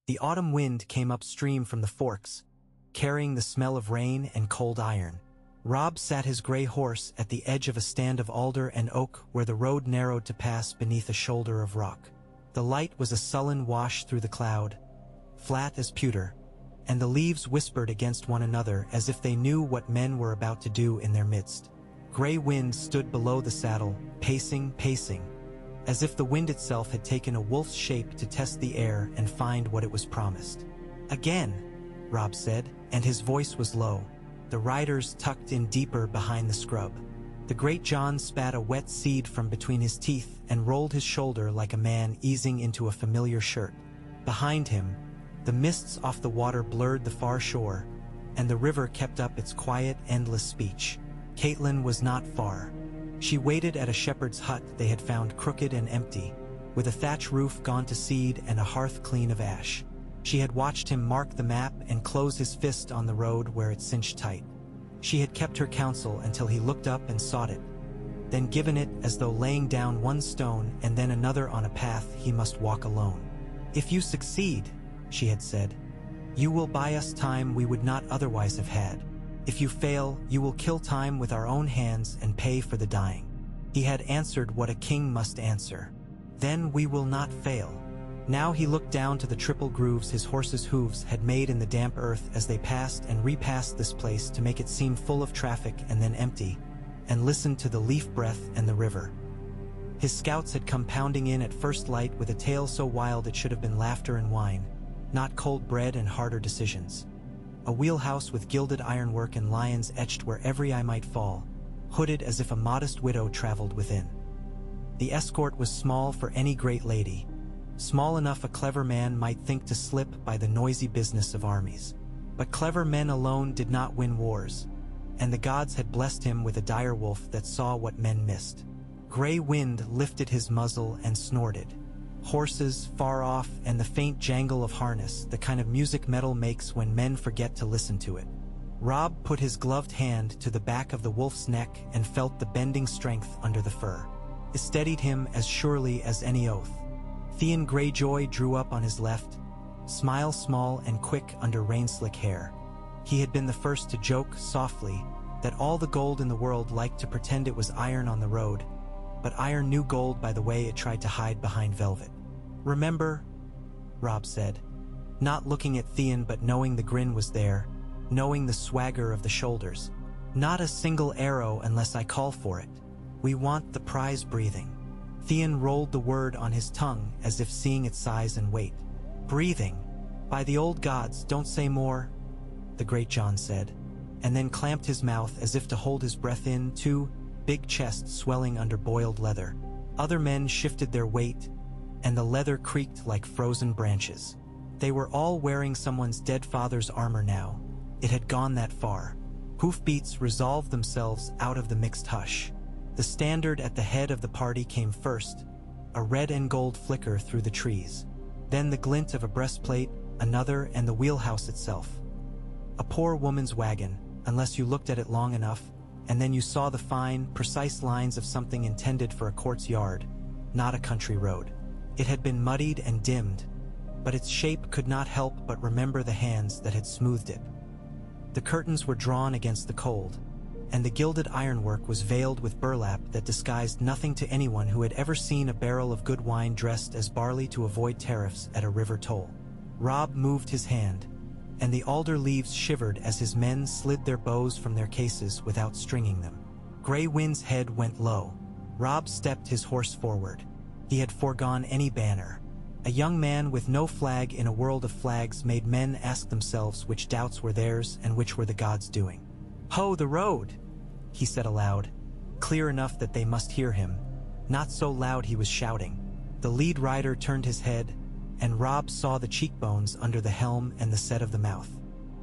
The autumn wind came upstream from the forks, carrying the smell of rain and cold iron. Robb sat his gray horse at the edge of a stand of alder and oak where the road narrowed to pass beneath a shoulder of rock. The light was a sullen wash through the cloud, flat as pewter, and the leaves whispered against one another as if they knew what men were about to do in their midst. Gray wind stood below the saddle, pacing, as if the wind itself had taken a wolf's shape to test the air and find what it was promised. "Again," Robb said, and his voice was low, the riders tucked in deeper behind the scrub. The great John spat a wet seed from between his teeth and rolled his shoulder like a man easing into a familiar shirt. Behind him, the mists off the water blurred the far shore, and the river kept up its quiet, endless speech. Caitlin was not far. She waited at a shepherd's hut they had found crooked and empty, with a thatch roof gone to seed and a hearth clean of ash. She had watched him mark the map and close his fist on the road where it cinched tight. She had kept her counsel until he looked up and sought it, then given it as though laying down one stone and then another on a path he must walk alone. "If you succeed," she had said, "you will buy us time we would not otherwise have had. If you fail, you will kill time with our own hands and pay for the dying." He had answered what a king must answer. "Then we will not fail." Now he looked down to the triple grooves his horse's hooves had made in the damp earth as they passed and repassed this place to make it seem full of traffic and then empty, and listened to the leaf breath and the river. His scouts had come pounding in at first light with a tale so wild it should have been laughter and wine, not cold bread and harder decisions. A wheelhouse with gilded ironwork and lions etched where every eye might fall, hooded as if a modest widow traveled within. The escort was small for any great lady, small enough a clever man might think to slip by the noisy business of armies. But clever men alone did not win wars, and the gods had blessed him with a dire wolf that saw what men missed. Gray wind lifted his muzzle and snorted. Horses far off and the faint jangle of harness, the kind of music metal makes when men forget to listen to it. Robb put his gloved hand to the back of the wolf's neck and felt the bending strength under the fur. It steadied him as surely as any oath. Theon Greyjoy drew up on his left, smile small and quick under rain-slick hair. He had been the first to joke softly that all the gold in the world liked to pretend it was iron on the road, but iron knew gold by the way it tried to hide behind velvet. "Remember," Robb said, not looking at Theon but knowing the grin was there, knowing the swagger of the shoulders. "Not a single arrow unless I call for it. We want the prize breathing." Theon rolled the word on his tongue as if seeing its size and weight. "Breathing. By the old gods, don't say more," the great John said, and then clamped his mouth as if to hold his breath in, too, big chest swelling under boiled leather. Other men shifted their weight, and the leather creaked like frozen branches. They were all wearing someone's dead father's armor now. It had gone that far. Hoofbeats resolved themselves out of the mixed hush. The standard at the head of the party came first, a red and gold flicker through the trees. Then the glint of a breastplate, another, and the wheelhouse itself. A poor woman's wagon, unless you looked at it long enough, and then you saw the fine, precise lines of something intended for a court's yard, not a country road. It had been muddied and dimmed, but its shape could not help but remember the hands that had smoothed it. The curtains were drawn against the cold, and the gilded ironwork was veiled with burlap that disguised nothing to anyone who had ever seen a barrel of good wine dressed as barley to avoid tariffs at a river toll. Robb moved his hand, and the alder leaves shivered as his men slid their bows from their cases without stringing them. Gray Wind's head went low. Robb stepped his horse forward. He had foregone any banner. A young man with no flag in a world of flags made men ask themselves which doubts were theirs and which were the gods' doing. "Ho, the road!" he said aloud, clear enough that they must hear him, not so loud he was shouting. The lead rider turned his head, and Robb saw the cheekbones under the helm and the set of the mouth.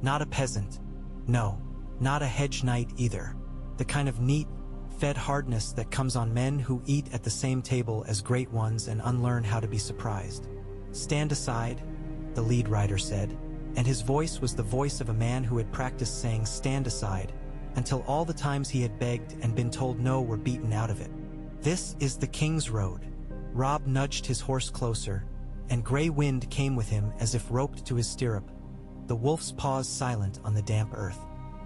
Not a peasant. No, not a hedge knight either. The kind of neat, fed hardness that comes on men who eat at the same table as great ones and unlearn how to be surprised. "Stand aside," the lead rider said, and his voice was the voice of a man who had practiced saying "stand aside" until all the times he had begged and been told no were beaten out of it. "This is the King's Road." Robb nudged his horse closer, and gray wind came with him as if roped to his stirrup. The wolf's paws silent on the damp earth.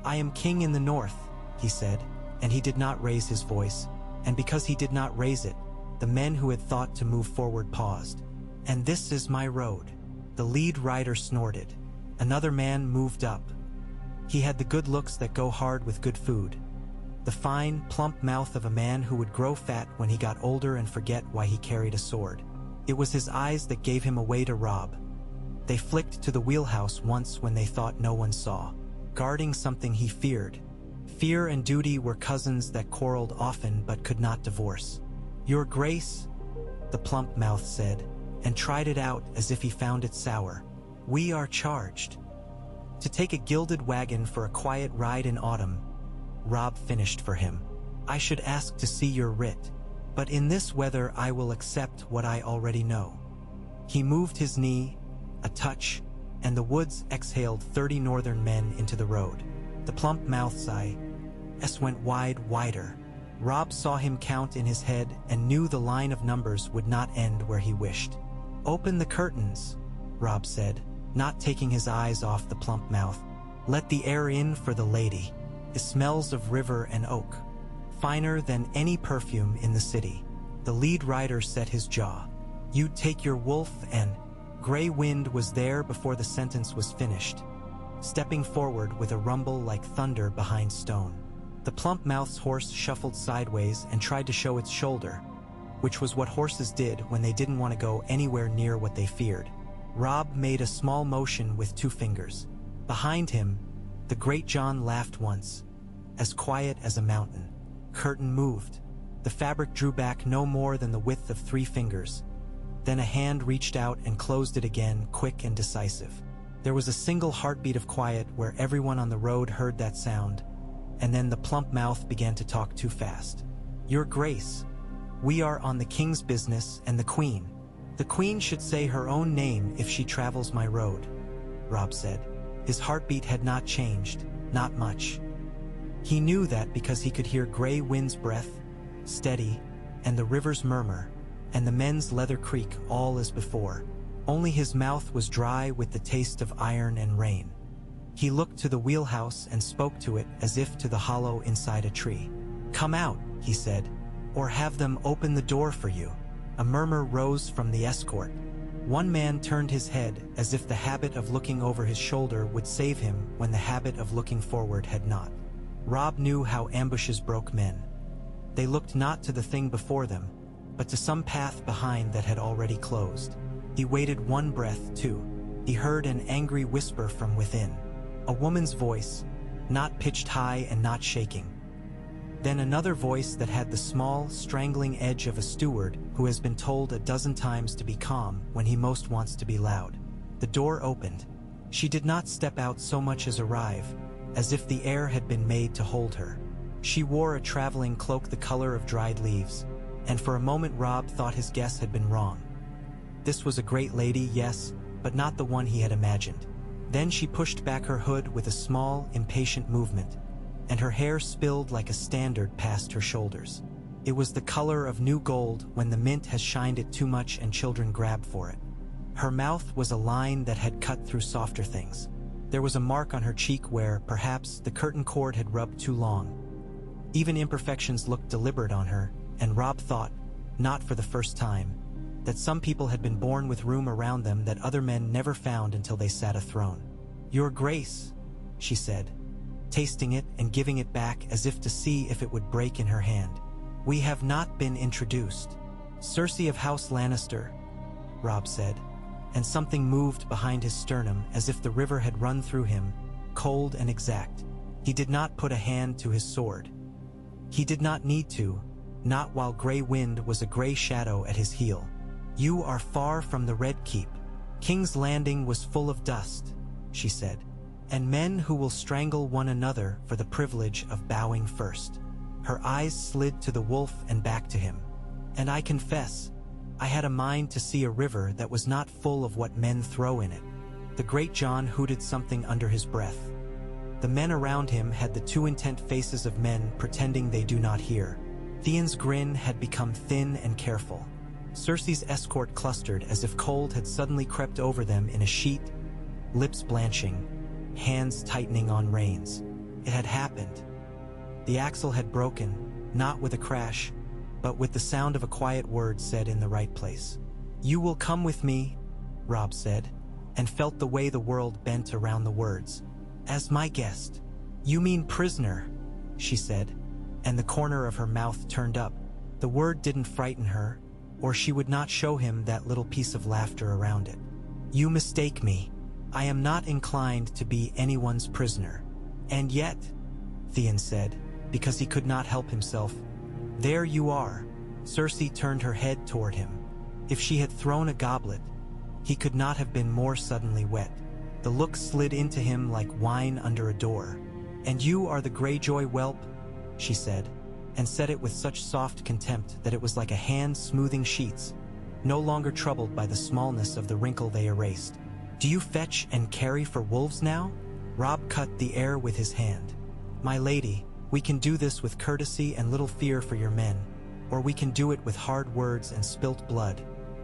"I am king in the north," he said, and he did not raise his voice, and because he did not raise it, the men who had thought to move forward paused. "And this is my road." The lead rider snorted. Another man moved up. He had the good looks that go hard with good food. The fine, plump mouth of a man who would grow fat when he got older and forget why he carried a sword. It was his eyes that gave him away to Robb. They flicked to the wheelhouse once when they thought no one saw, guarding something he feared. Fear and duty were cousins that quarreled often but could not divorce. "Your Grace," the plump mouth said, and tried it out as if he found it sour. "We are charged to take a gilded wagon for a quiet ride in autumn." Robb finished for him. "I should ask to see your writ, but in this weather I will accept what I already know." He moved his knee, a touch, and the woods exhaled 30 northern men into the road. The plump mouth's eyes went wider. Robb saw him count in his head and knew the line of numbers would not end where he wished. "Open the curtains," Robb said, not taking his eyes off the plump mouth. "Let the air in for the lady. It smells of river and oak, finer than any perfume in the city." The lead rider set his jaw. "You'd take your wolf and—" Gray wind was there before the sentence was finished, stepping forward with a rumble like thunder behind stone. The plump mouth's horse shuffled sideways and tried to show its shoulder, which was what horses did when they didn't want to go anywhere near what they feared. Robb made a small motion with 2 fingers. Behind him, the Great John laughed once, as quiet as a mountain. Curtain moved. The fabric drew back no more than the width of 3 fingers. Then a hand reached out and closed it again, quick and decisive. There was a single heartbeat of quiet where everyone on the road heard that sound, and then the plump mouth began to talk too fast. "Your Grace, we are on the king's business and the queen. The queen should say her own name if she travels my road," Robb said. His heartbeat had not changed, not much. He knew that because he could hear gray wind's breath, steady, and the river's murmur, and the men's leather creak all as before. Only his mouth was dry with the taste of iron and rain. He looked to the wheelhouse and spoke to it as if to the hollow inside a tree. "Come out," he said, "or have them open the door for you." A murmur rose from the escort. One man turned his head as if the habit of looking over his shoulder would save him when the habit of looking forward had not. Robb knew how ambushes broke men. They looked not to the thing before them, but to some path behind that had already closed. He waited one breath, too. He heard an angry whisper from within. A woman's voice, not pitched high and not shaking. Then another voice that had the small, strangling edge of a steward who has been told a dozen times to be calm when he most wants to be loud. The door opened. She did not step out so much as arrive, as if the air had been made to hold her. She wore a traveling cloak the color of dried leaves, and for a moment Robb thought his guess had been wrong. This was a great lady, yes, but not the one he had imagined. Then she pushed back her hood with a small, impatient movement, and her hair spilled like a standard past her shoulders. It was the color of new gold when the mint has shined it too much and children grab for it. Her mouth was a line that had cut through softer things. There was a mark on her cheek where, perhaps, the curtain cord had rubbed too long. Even imperfections looked deliberate on her, and Robb thought, not for the first time, that some people had been born with room around them that other men never found until they sat a throne. "Your Grace," she said, tasting it and giving it back as if to see if it would break in her hand. "We have not been introduced." "Cersei of House Lannister," Robb said, and something moved behind his sternum as if the river had run through him, cold and exact. He did not put a hand to his sword. He did not need to, not while gray wind was a gray shadow at his heel. "You are far from the Red Keep. King's Landing was full of dust," she said, "and men who will strangle one another for the privilege of bowing first." Her eyes slid to the wolf and back to him. "And I confess, I had a mind to see a river that was not full of what men throw in it." The Great John hooted something under his breath. The men around him had the too intent faces of men pretending they do not hear. Theon's grin had become thin and careful. Cersei's escort clustered as if cold had suddenly crept over them in a sheet, lips blanching, hands tightening on reins. It had happened. The axle had broken, not with a crash, but with the sound of a quiet word said in the right place. "You will come with me," Robb said, and felt the way the world bent around the words. "As my guest." "You mean prisoner," she said, and the corner of her mouth turned up. The word didn't frighten her, or she would not show him that little piece of laughter around it. "You mistake me. I am not inclined to be anyone's prisoner." "And yet," Theon said, because he could not help himself, "there you are." Cersei turned her head toward him. If she had thrown a goblet, he could not have been more suddenly wet. The look slid into him like wine under a door. "And you are the Greyjoy whelp?" she said, and said it with such soft contempt that it was like a hand smoothing sheets, no longer troubled by the smallness of the wrinkle they erased. "Do you fetch and carry for wolves now?" Robb cut the air with his hand. "My lady, we can do this with courtesy and little fear for your men, or we can do it with hard words and spilt blood,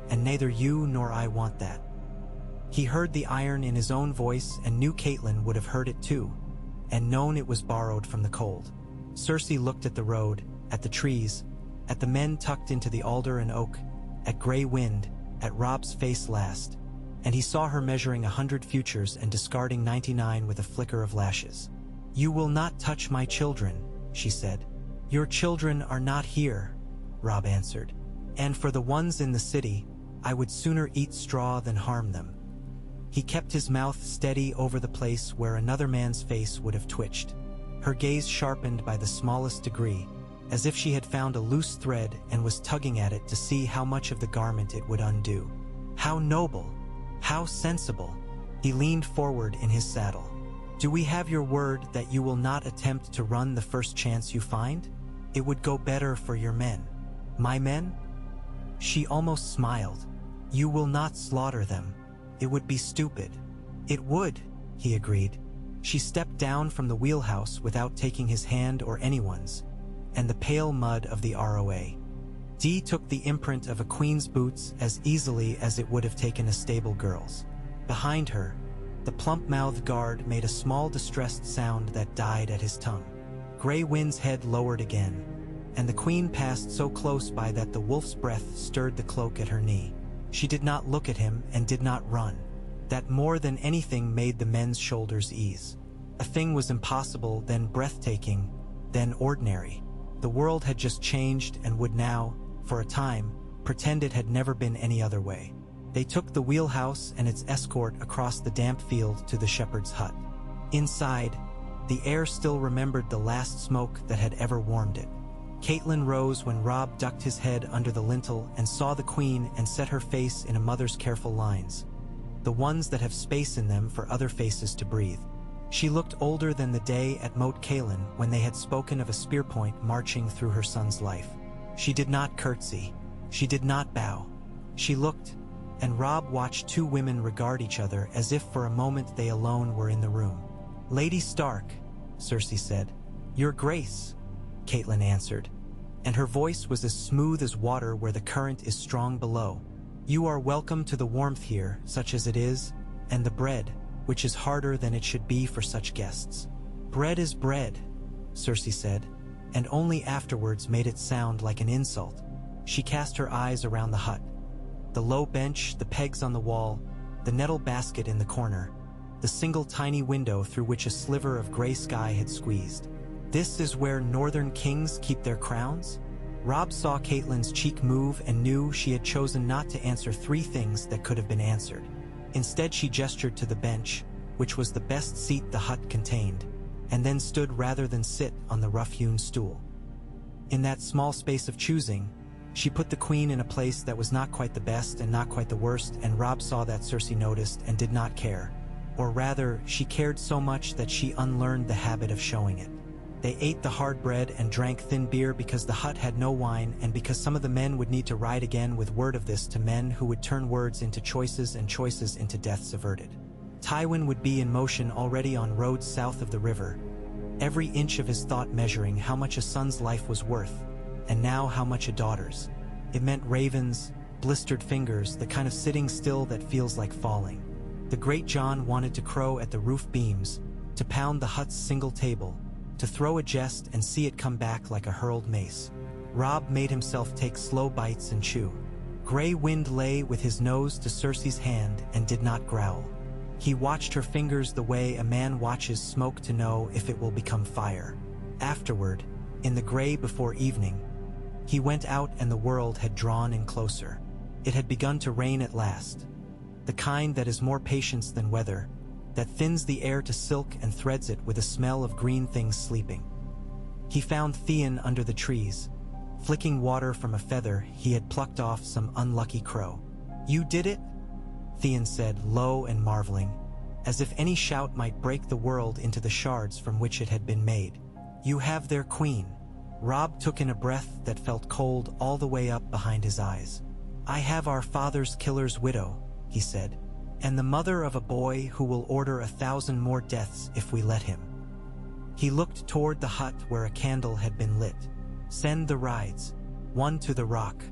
and neither you nor I want that." He heard the iron in his own voice and knew Catelyn would have heard it too, and known it was borrowed from the cold. Cersei looked at the road, at the trees, at the men tucked into the alder and oak, at Grey Wind, at Robb's face last, and he saw her measuring 100 futures and discarding 99 with a flicker of lashes. "You will not touch my children," she said. "Your children are not here," Robb answered. "And for the ones in the city, I would sooner eat straw than harm them." He kept his mouth steady over the place where another man's face would have twitched. Her gaze sharpened by the smallest degree, as if she had found a loose thread and was tugging at it to see how much of the garment it would undo. How noble! How sensible! He leaned forward in his saddle. "Do we have your word that you will not attempt to run the first chance you find? It would go better for your men." "My men?" She almost smiled. "You will not slaughter them. It would be stupid." "It would," he agreed. She stepped down from the wheelhouse without taking his hand or anyone's, and the pale mud of the ROA. Dee took the imprint of a queen's boots as easily as it would have taken a stable girl's. Behind her, the plump-mouthed guard made a small distressed sound that died at his tongue. Grey Wind's head lowered again, and the queen passed so close by that the wolf's breath stirred the cloak at her knee. She did not look at him and did not run. That more than anything made the men's shoulders ease. A thing was impossible, then breathtaking, then ordinary. The world had just changed and would now, for a time, pretend it had never been any other way. They took the wheelhouse and its escort across the damp field to the shepherd's hut. Inside, the air still remembered the last smoke that had ever warmed it. Catelyn rose when Robb ducked his head under the lintel and saw the queen and set her face in a mother's careful lines, the ones that have space in them for other faces to breathe. She looked older than the day at Moat Cailin when they had spoken of a spear point marching through her son's life. She did not curtsy. She did not bow. She looked, and Robb watched two women regard each other as if for a moment they alone were in the room. "Lady Stark," Cersei said. "Your Grace," Catelyn answered, and her voice was as smooth as water where the current is strong below. "You are welcome to the warmth here, such as it is, and the bread, which is harder than it should be for such guests." "Bread is bread," Cersei said, and only afterwards made it sound like an insult. She cast her eyes around the hut. The low bench, the pegs on the wall, the nettle basket in the corner, the single tiny window through which a sliver of gray sky had squeezed. "This is where northern kings keep their crowns?" Robb saw Catelyn's cheek move and knew she had chosen not to answer three things that could have been answered. Instead, she gestured to the bench, which was the best seat the hut contained, and then stood rather than sit on the rough-hewn stool. In that small space of choosing, she put the queen in a place that was not quite the best and not quite the worst, and Robb saw that Cersei noticed and did not care. Or rather, she cared so much that she unlearned the habit of showing it. They ate the hard bread and drank thin beer because the hut had no wine and because some of the men would need to ride again with word of this to men who would turn words into choices and choices into deaths averted. Tywin would be in motion already on roads south of the river, every inch of his thought measuring how much a son's life was worth, and now how much a daughter's. It meant ravens, blistered fingers, the kind of sitting still that feels like falling. The great John wanted to crow at the roof beams, to pound the hut's single table, to throw a jest and see it come back like a hurled mace. Robb made himself take slow bites and chew. Grey Wind lay with his nose to Cersei's hand and did not growl. He watched her fingers the way a man watches smoke to know if it will become fire. Afterward, in the gray before evening, he went out and the world had drawn in closer. It had begun to rain at last. The kind that is more patience than weather, that thins the air to silk and threads it with a smell of green things sleeping. He found Theon under the trees, flicking water from a feather he had plucked off some unlucky crow. "You did it?" Theon said, low and marveling, as if any shout might break the world into the shards from which it had been made. "You have their queen." Robb took in a breath that felt cold all the way up behind his eyes. "I have our father's killer's widow," he said, "and the mother of a boy who will order 1,000 more deaths if we let him." He looked toward the hut where a candle had been lit. "Send the rides. One to the Rock,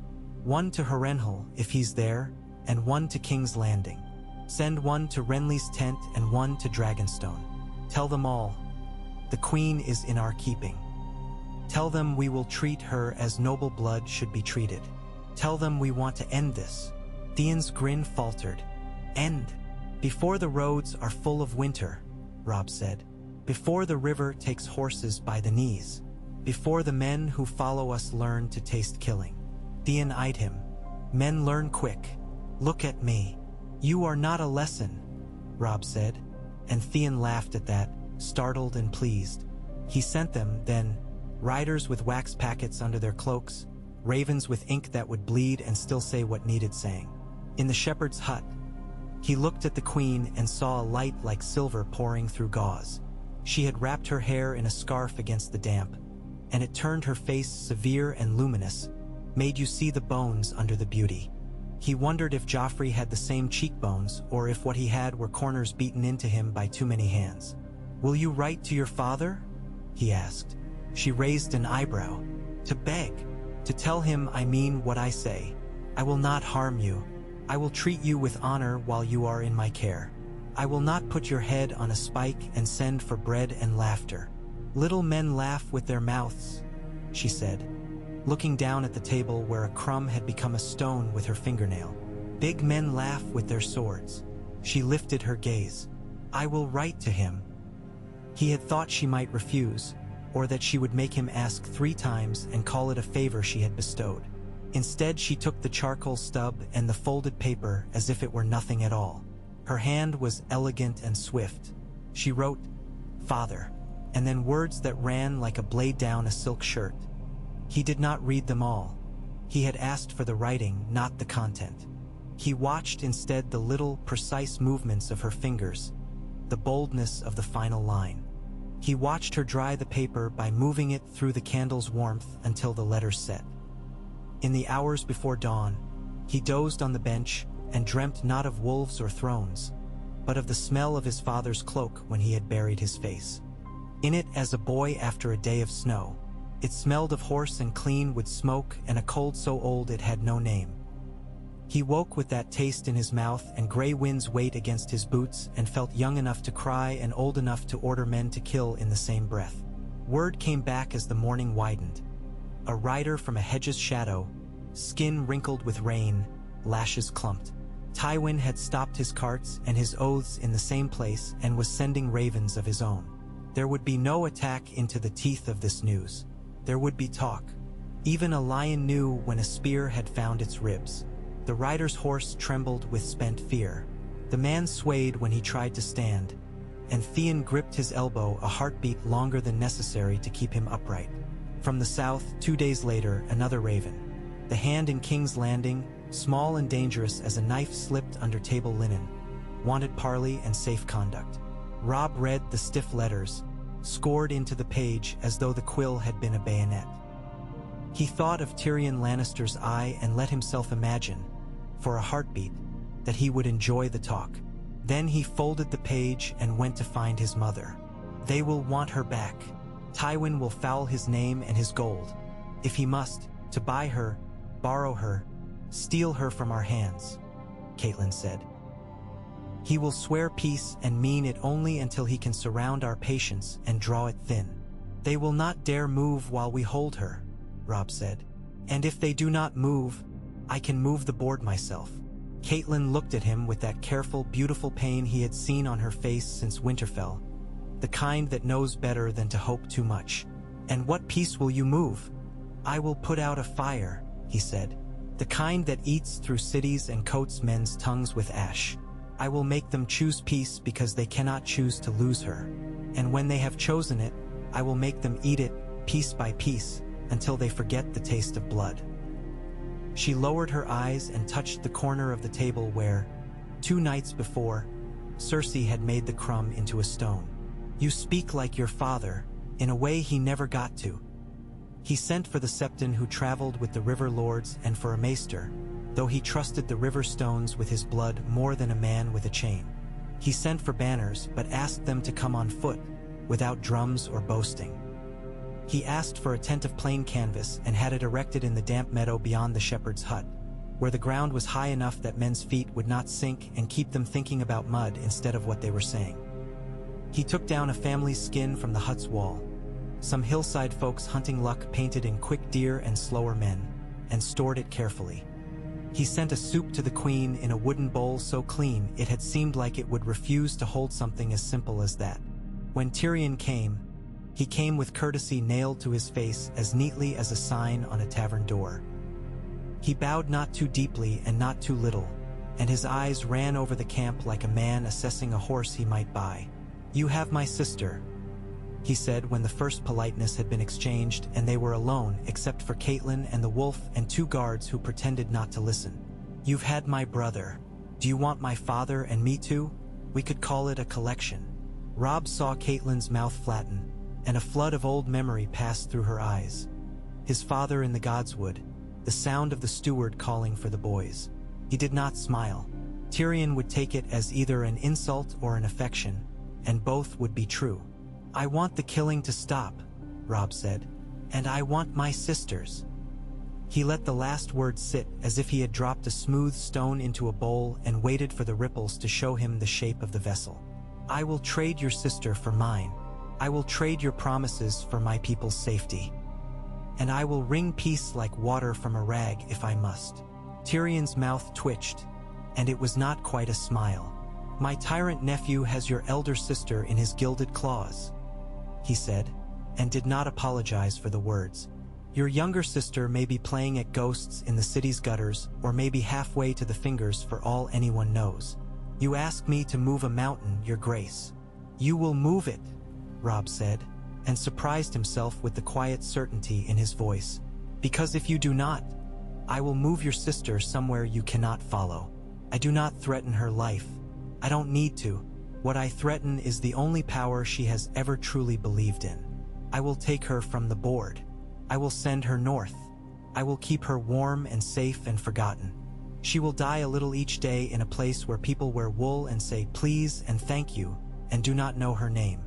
one to Harrenhal if he's there, and one to King's Landing. Send one to Renly's tent and one to Dragonstone. Tell them all, the queen is in our keeping. Tell them we will treat her as noble blood should be treated. Tell them we want to end this." Theon's grin faltered. "End? Before the roads are full of winter," Robb said. "Before the river takes horses by the knees. Before the men who follow us learn to taste killing." Theon eyed him. "Men learn quick. Look at me." "You are not a lesson," Robb said, and Theon laughed at that, startled and pleased. He sent them, then, riders with wax packets under their cloaks, ravens with ink that would bleed and still say what needed saying. In the shepherd's hut, he looked at the queen and saw a light like silver pouring through gauze. She had wrapped her hair in a scarf against the damp, and it turned her face severe and luminous, made you see the bones under the beauty. He wondered if Joffrey had the same cheekbones or if what he had were corners beaten into him by too many hands. "Will you write to your father?" he asked. She raised an eyebrow. "To beg. To tell him I mean what I say. I will not harm you. I will treat you with honor while you are in my care. I will not put your head on a spike and send for bread and laughter. Little men laugh with their mouths," she said, looking down at the table where a crumb had become a stone with her fingernail. "Big men laugh with their swords." She lifted her gaze. "I will write to him." He had thought she might refuse, or that she would make him ask 3 times and call it a favor she had bestowed. Instead, she took the charcoal stub and the folded paper as if it were nothing at all. Her hand was elegant and swift. She wrote, "Father," and then words that ran like a blade down a silk shirt. He did not read them all. He had asked for the writing, not the content. He watched instead the little, precise movements of her fingers, the boldness of the final line. He watched her dry the paper by moving it through the candle's warmth until the letters set. In the hours before dawn, he dozed on the bench and dreamt not of wolves or thrones, but of the smell of his father's cloak when he had buried his face. In it as a boy after a day of snow, it smelled of horse and clean with smoke and a cold so old it had no name. He woke with that taste in his mouth and gray wind's weight against his boots and felt young enough to cry and old enough to order men to kill in the same breath. Word came back as the morning widened. A rider from a hedge's shadow, skin wrinkled with rain, lashes clumped. Tywin had stopped his carts and his oaths in the same place and was sending ravens of his own. There would be no attack into the teeth of this news. There would be talk. Even a lion knew when a spear had found its ribs. The rider's horse trembled with spent fear. The man swayed when he tried to stand, and Theon gripped his elbow a heartbeat longer than necessary to keep him upright. From the south, 2 days later, another raven. The hand in King's Landing, small and dangerous as a knife slipped under table linen, wanted parley and safe conduct. Robb read the stiff letters, scored into the page as though the quill had been a bayonet. He thought of Tyrion Lannister's eye and let himself imagine, for a heartbeat, that he would enjoy the talk. Then he folded the page and went to find his mother. They will want her back. Tywin will foul his name and his gold. If he must, to buy her, borrow her, Steal her from our hands, Catelyn said. He will swear peace and mean it only until he can surround our patience and draw it thin. They will not dare move while we hold her, Robb said. And if they do not move, I can move the board myself. Catelyn looked at him with that careful, beautiful pain he had seen on her face since Winterfell, the kind that knows better than to hope too much. And what peace will you move? I will put out a fire, he said, the kind that eats through cities and coats men's tongues with ash. I will make them choose peace because they cannot choose to lose her. And when they have chosen it, I will make them eat it, piece by piece, until they forget the taste of blood. She lowered her eyes and touched the corner of the table where, 2 nights before, Cersei had made the crumb into a stone. You speak like your father, in a way he never got to. He sent for the Septon who traveled with the river lords and for a maester, though he trusted the river stones with his blood more than a man with a chain. He sent for banners but asked them to come on foot, without drums or boasting. He asked for a tent of plain canvas and had it erected in the damp meadow beyond the shepherd's hut, where the ground was high enough that men's feet would not sink and keep them thinking about mud instead of what they were saying. He took down a family's skin from the hut's wall, some hillside folks hunting luck painted in quick deer and slower men, and stored it carefully. He sent a soup to the queen in a wooden bowl so clean it had seemed like it would refuse to hold something as simple as that. When Tyrion came, he came with courtesy nailed to his face as neatly as a sign on a tavern door. He bowed not too deeply and not too little, and his eyes ran over the camp like a man assessing a horse he might buy. You have my sister, he said when the first politeness had been exchanged and they were alone except for Catelyn and the wolf and 2 guards who pretended not to listen. You've had my brother. Do you want my father and me too? We could call it a collection. Robb saw Catelyn's mouth flatten, and a flood of old memory passed through her eyes. His father in the Godswood, the sound of the steward calling for the boys. He did not smile. Tyrion would take it as either an insult or an affection, and both would be true. I want the killing to stop, Robb said, and I want my sisters. He let the last word sit as if he had dropped a smooth stone into a bowl and waited for the ripples to show him the shape of the vessel. I will trade your sister for mine. I will trade your promises for my people's safety. And I will wring peace like water from a rag if I must. Tyrion's mouth twitched, and it was not quite a smile. My tyrant nephew has your elder sister in his gilded claws, he said, and did not apologize for the words. Your younger sister may be playing at ghosts in the city's gutters or maybe halfway to the fingers for all anyone knows. You ask me to move a mountain, your grace. You will move it, Robb said, and surprised himself with the quiet certainty in his voice. Because if you do not, I will move your sister somewhere you cannot follow. I do not threaten her life. I don't need to. What I threaten is the only power she has ever truly believed in. I will take her from the board. I will send her north. I will keep her warm and safe and forgotten. She will die a little each day in a place where people wear wool and say please and thank you and do not know her name.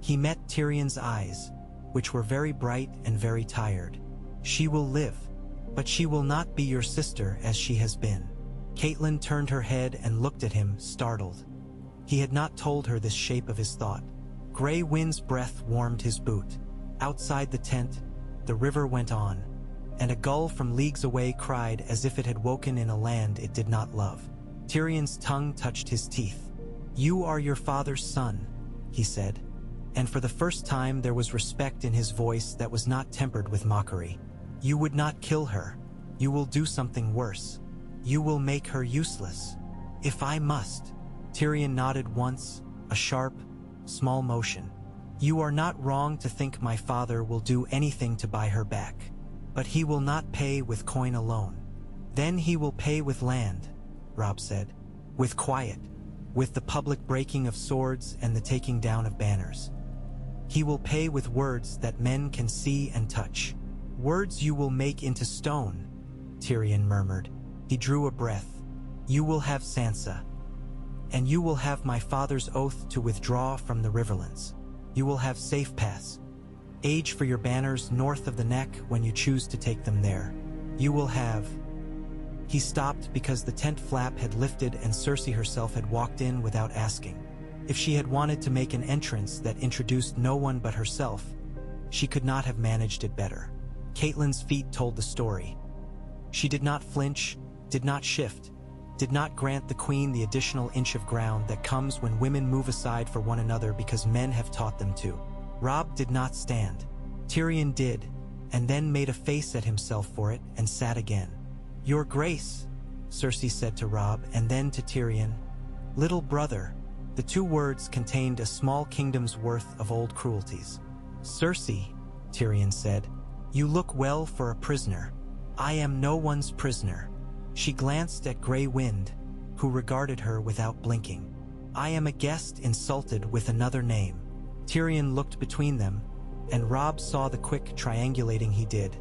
He met Tyrion's eyes, which were very bright and very tired. She will live, but she will not be your sister as she has been. Catelyn turned her head and looked at him, startled. He had not told her this shape of his thought. Gray wind's breath warmed his boot. Outside the tent, the river went on, and a gull from leagues away cried as if it had woken in a land it did not love. Tyrion's tongue touched his teeth. You are your father's son, he said, and for the first time there was respect in his voice that was not tempered with mockery. You would not kill her. You will do something worse. You will make her useless. If I must. Tyrion nodded once, a sharp, small motion. You are not wrong to think my father will do anything to buy her back. But he will not pay with coin alone. Then he will pay with land, Robb said. With quiet. With the public breaking of swords and the taking down of banners. He will pay with words that men can see and touch. Words you will make into stone, Tyrion murmured. He drew a breath. You will have Sansa. And you will have my father's oath to withdraw from the Riverlands. You will have safe pass. Age for your banners north of the neck when you choose to take them there. You will have... He stopped because the tent flap had lifted and Cersei herself had walked in without asking. If she had wanted to make an entrance that introduced no one but herself, she could not have managed it better. Catelyn's feet told the story. She did not flinch, did not shift, did not grant the queen the additional inch of ground that comes when women move aside for one another because men have taught them to. Robb did not stand. Tyrion did, and then made a face at himself for it and sat again. "Your Grace," Cersei said to Robb, and then to Tyrion, "Little brother." The two words contained a small kingdom's worth of old cruelties. "Cersei," Tyrion said, "you look well for a prisoner." "I am no one's prisoner." She glanced at Grey Wind, who regarded her without blinking. "I am a guest insulted with another name." Tyrion looked between them, and Robb saw the quick triangulating he did,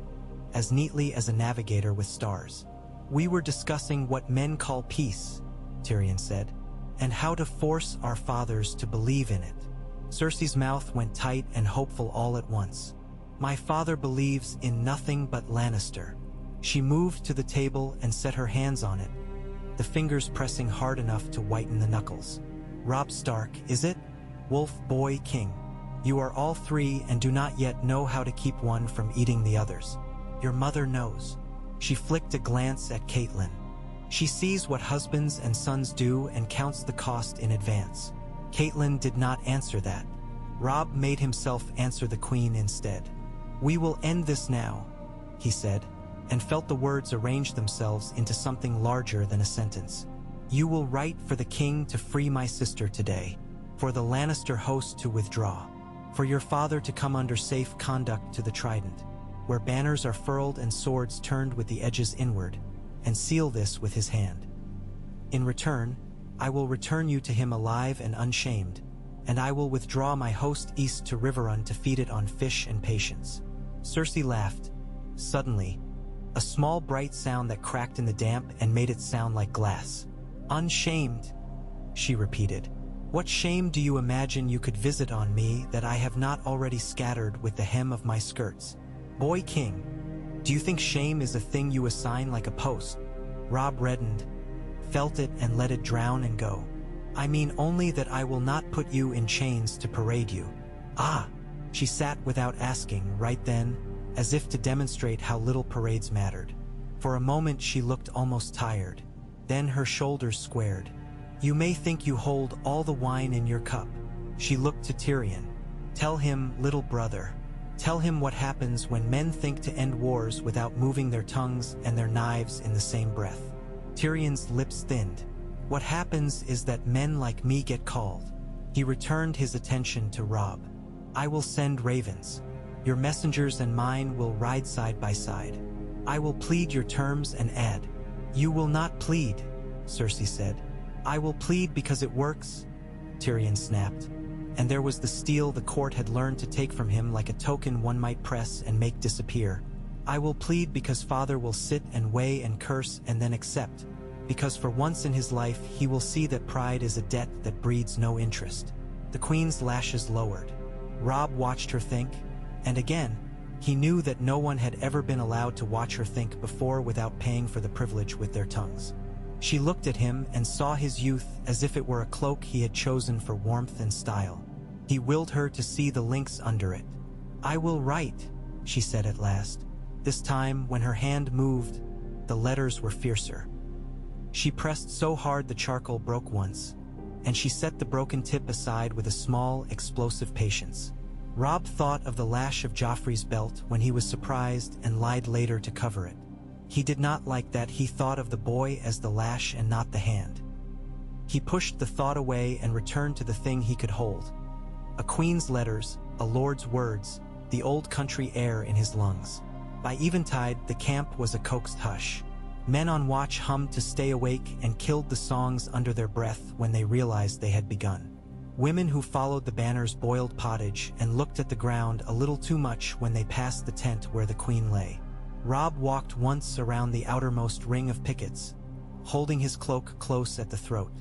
as neatly as a navigator with stars. "We were discussing what men call peace," Tyrion said, "and how to force our fathers to believe in it." Cersei's mouth went tight and hopeful all at once. "My father believes in nothing but Lannister." She moved to the table and set her hands on it, the fingers pressing hard enough to whiten the knuckles. "Robb Stark, is it? Wolf, boy, king. You are all three and do not yet know how to keep one from eating the others. Your mother knows." She flicked a glance at Catelyn. "She sees what husbands and sons do and counts the cost in advance." Catelyn did not answer that. Robb made himself answer the queen instead. "We will end this now," he said, and felt the words arrange themselves into something larger than a sentence. "You will write for the king to free my sister today, for the Lannister host to withdraw, for your father to come under safe conduct to the Trident, where banners are furled and swords turned with the edges inward, and seal this with his hand. In return, I will return you to him alive and unshamed, and I will withdraw my host east to Riverrun to feed it on fish and patience." Cersei laughed. Suddenly, a small bright sound that cracked in the damp and made it sound like glass. "Unshamed," she repeated. "What shame do you imagine you could visit on me that I have not already scattered with the hem of my skirts? Boy king, do you think shame is a thing you assign like a post?" Robb reddened, felt it and let it drown and go. "I mean only that I will not put you in chains to parade you." "Ah!" She sat without asking right then, as if to demonstrate how little parades mattered. For a moment she looked almost tired. Then her shoulders squared. "You may think you hold all the wine in your cup." She looked to Tyrion. "Tell him, little brother. Tell him what happens when men think to end wars without moving their tongues and their knives in the same breath." Tyrion's lips thinned. "What happens is that men like me get called." He returned his attention to Robb. "I will send ravens. Your messengers and mine will ride side by side. I will plead your terms and add." "You will not plead," Cersei said. "I will plead because it works," Tyrion snapped, and there was the steel the court had learned to take from him like a token one might press and make disappear. "I will plead because father will sit and weigh and curse and then accept, because for once in his life he will see that pride is a debt that breeds no interest." The queen's lashes lowered. Robb watched her think, and again, he knew that no one had ever been allowed to watch her think before without paying for the privilege with their tongues. She looked at him and saw his youth as if it were a cloak he had chosen for warmth and style. He willed her to see the links under it. "I will write," she said at last. This time, when her hand moved, the letters were fiercer. She pressed so hard the charcoal broke once, and she set the broken tip aside with a small, explosive patience. Robb thought of the lash of Joffrey's belt when he was surprised and lied later to cover it. He did not like that he thought of the boy as the lash and not the hand. He pushed the thought away and returned to the thing he could hold. A queen's letters, a lord's words, the old country air in his lungs. By eventide, the camp was a coaxed hush. Men on watch hummed to stay awake and killed the songs under their breath when they realized they had begun. Women who followed the banners boiled pottage and looked at the ground a little too much when they passed the tent where the queen lay. Robb walked once around the outermost ring of pickets, holding his cloak close at the throat.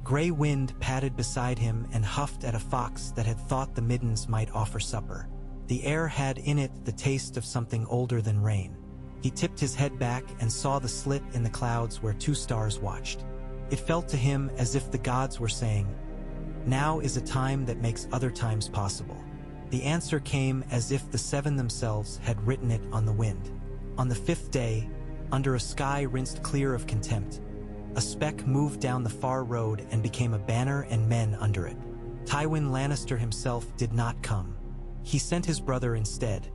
Grey Wind padded beside him and huffed at a fox that had thought the middens might offer supper. The air had in it the taste of something older than rain. He tipped his head back and saw the slit in the clouds where 2 stars watched. It felt to him as if the gods were saying, "Now is a time that makes other times possible." The answer came as if the 7 themselves had written it on the wind. On the 5th day, under a sky rinsed clear of contempt, a speck moved down the far road and became a banner and men under it. Tywin Lannister himself did not come. He sent his brother instead,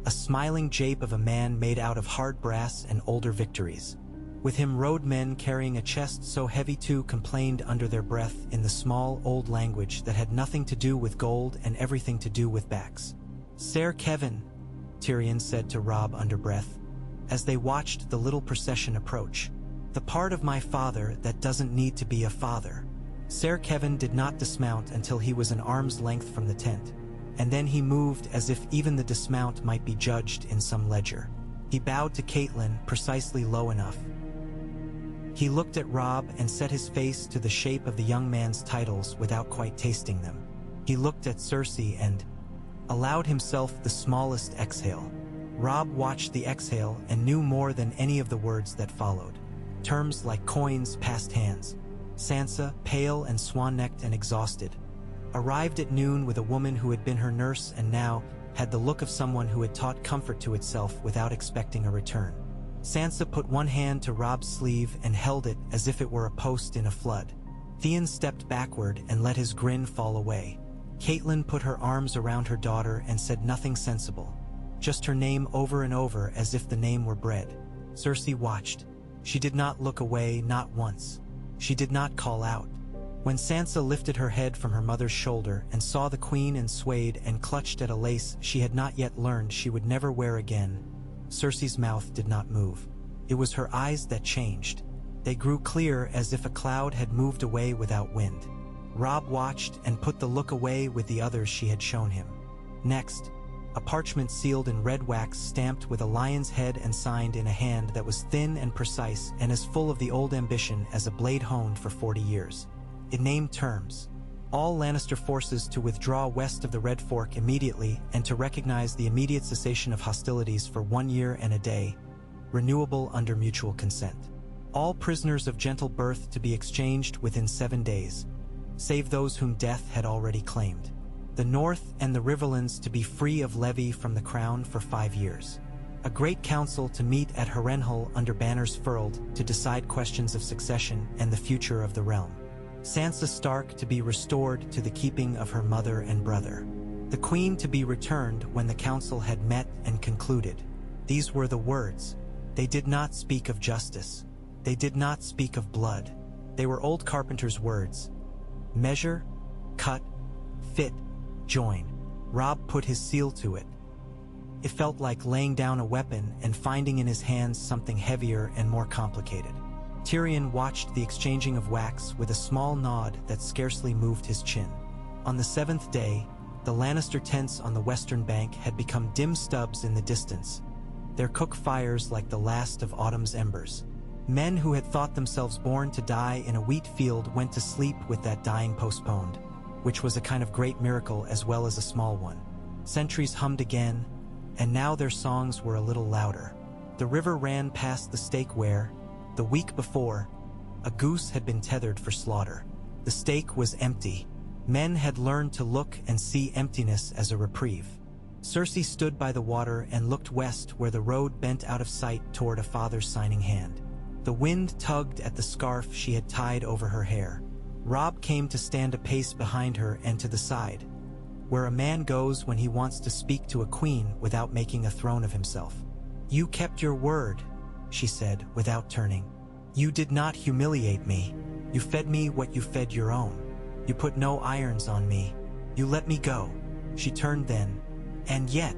a smiling jape of a man made out of hard brass and older victories. With him rode men carrying a chest so heavy 2 complained under their breath in the small old language that had nothing to do with gold and everything to do with backs. "Ser Kevin," Tyrion said to Robb under breath, as they watched the little procession approach. "The part of my father that doesn't need to be a father." Ser Kevin did not dismount until he was an arm's length from the tent, and then he moved as if even the dismount might be judged in some ledger. He bowed to Catelyn precisely low enough. He looked at Robb and set his face to the shape of the young man's titles without quite tasting them. He looked at Cersei and allowed himself the smallest exhale. Robb watched the exhale and knew more than any of the words that followed. Terms like coins passed hands. Sansa, pale and swan-necked and exhausted, arrived at noon with a woman who had been her nurse and now had the look of someone who had taught comfort to itself without expecting a return. Sansa put one hand to Robb's sleeve and held it as if it were a post in a flood. Theon stepped backward and let his grin fall away. Catelyn put her arms around her daughter and said nothing sensible, just her name over and over as if the name were bread. Cersei watched. She did not look away, not once. She did not call out. When Sansa lifted her head from her mother's shoulder and saw the queen and swayed and clutched at a lace she had not yet learned she would never wear again, Cersei's mouth did not move. It was her eyes that changed. They grew clear as if a cloud had moved away without wind. Robb watched and put the look away with the others she had shown him. Next, a parchment sealed in red wax stamped with a lion's head and signed in a hand that was thin and precise and as full of the old ambition as a blade honed for 40 years. It named terms. All Lannister forces to withdraw west of the Red Fork immediately and to recognize the immediate cessation of hostilities for 1 year and a day, renewable under mutual consent. All prisoners of gentle birth to be exchanged within 7 days, save those whom death had already claimed. The North and the Riverlands to be free of levy from the crown for 5 years. A great council to meet at Harrenhal under banners furled to decide questions of succession and the future of the realm. Sansa Stark to be restored to the keeping of her mother and brother. The queen to be returned when the council had met and concluded. These were the words. They did not speak of justice. They did not speak of blood. They were old carpenter's words. Measure, cut, fit, join. Robb put his seal to it. It felt like laying down a weapon and finding in his hands something heavier and more complicated. Tyrion watched the exchanging of wax with a small nod that scarcely moved his chin. On the 7th day, the Lannister tents on the western bank had become dim stubs in the distance, their cook fires like the last of autumn's embers. Men who had thought themselves born to die in a wheat field went to sleep with that dying postponed, which was a kind of great miracle as well as a small one. Sentries hummed again, and now their songs were a little louder. The river ran past the stake where, the week before, a goose had been tethered for slaughter. The stake was empty. Men had learned to look and see emptiness as a reprieve. Cersei stood by the water and looked west where the road bent out of sight toward a father's signing hand. The wind tugged at the scarf she had tied over her hair. Robb came to stand a pace behind her and to the side, where a man goes when he wants to speak to a queen without making a throne of himself. "You kept your word," she said, without turning. "You did not humiliate me. You fed me what you fed your own. You put no irons on me. You let me go." She turned then. And yet,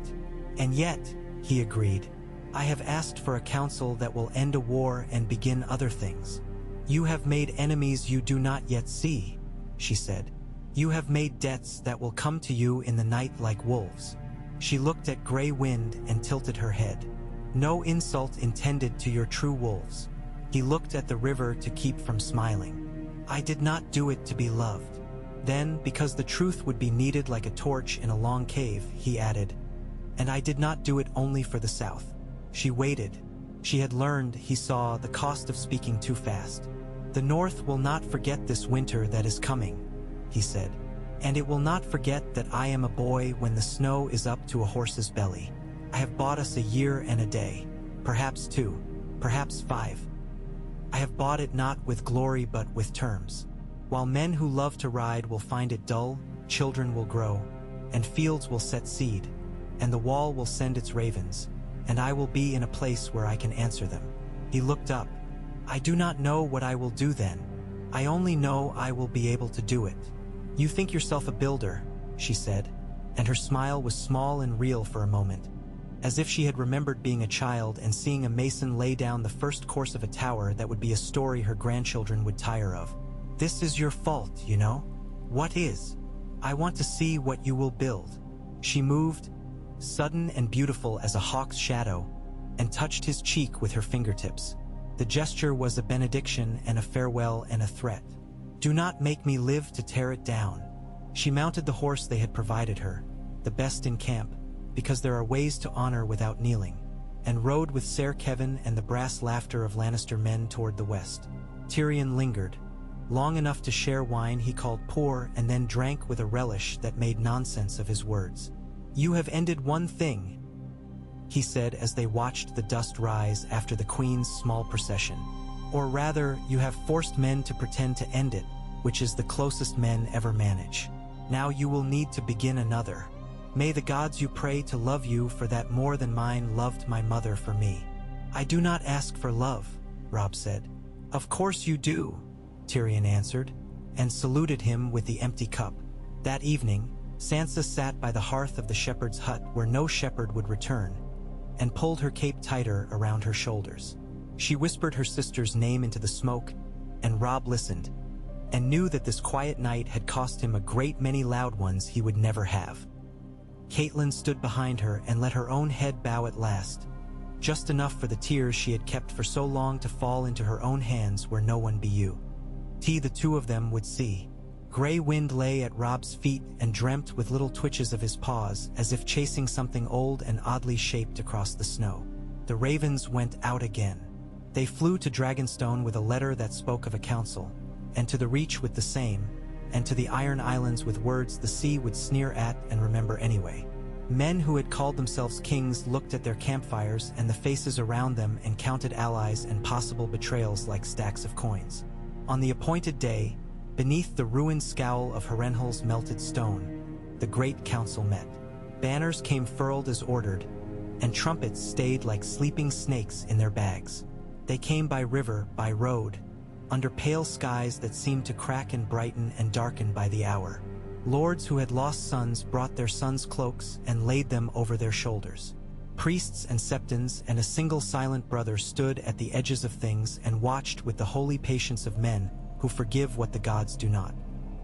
he agreed, "I have asked for a council that will end a war and begin other things." "You have made enemies you do not yet see," she said. "You have made debts that will come to you in the night like wolves." She looked at Grey Wind and tilted her head. "No insult intended to your true wolves." He looked at the river to keep from smiling. "I did not do it to be loved." Then, because the truth would be needed like a torch in a long cave, he added, "And I did not do it only for the South." She waited, She had learned, he saw, the cost of speaking too fast. "The North will not forget this winter that is coming," he said. "And it will not forget that I am a boy when the snow is up to a horse's belly. I have bought us a year and a day, perhaps 2, perhaps 5. I have bought it not with glory but with terms. While men who love to ride will find it dull, children will grow, and fields will set seed, and the wall will send its ravens, and I will be in a place where I can answer them." He looked up. "I do not know what I will do then. I only know I will be able to do it." "You think yourself a builder," she said, and her smile was small and real for a moment, as if she had remembered being a child and seeing a mason lay down the first course of a tower that would be a story her grandchildren would tire of. "This is your fault, you know." "What is?" "I want to see what you will build." She moved, sudden and beautiful as a hawk's shadow, and touched his cheek with her fingertips. The gesture was a benediction and a farewell and a threat. "Do not make me live to tear it down." She mounted the horse they had provided her, the best in camp, because there are ways to honor without kneeling, and rode with Ser Kevin and the brass laughter of Lannister men toward the west. Tyrion lingered, long enough to share wine he called poor, and then drank with a relish that made nonsense of his words. "You have ended one thing," he said as they watched the dust rise after the Queen's small procession. "Or rather, you have forced men to pretend to end it, which is the closest men ever manage. Now you will need to begin another. May the gods you pray to love you for that more than mine loved my mother for me." "I do not ask for love," Robb said. "Of course you do," Tyrion answered, and saluted him with the empty cup. That evening, Sansa sat by the hearth of the shepherd's hut where no shepherd would return, and pulled her cape tighter around her shoulders. She whispered her sister's name into the smoke, and Robb listened, and knew that this quiet night had cost him a great many loud ones he would never have. Catelyn stood behind her and let her own head bow at last, just enough for the tears she had kept for so long to fall into her own hands where no one but you. The two of them would see. Grey wind lay at Robb's feet and dreamt with little twitches of his paws as if chasing something old and oddly shaped across the snow. The ravens went out again. They flew to Dragonstone with a letter that spoke of a council, and to the Reach with the same, and to the Iron Islands with words the sea would sneer at and remember anyway. Men who had called themselves kings looked at their campfires and the faces around them and counted allies and possible betrayals like stacks of coins. On the appointed day, beneath the ruined scowl of Harrenhal's melted stone, the great council met. Banners came furled as ordered, and trumpets stayed like sleeping snakes in their bags. They came by river, by road, under pale skies that seemed to crack and brighten and darken by the hour. Lords who had lost sons brought their sons' cloaks and laid them over their shoulders. Priests and septons and a single silent brother stood at the edges of things and watched with the holy patience of men who forgive what the gods do not.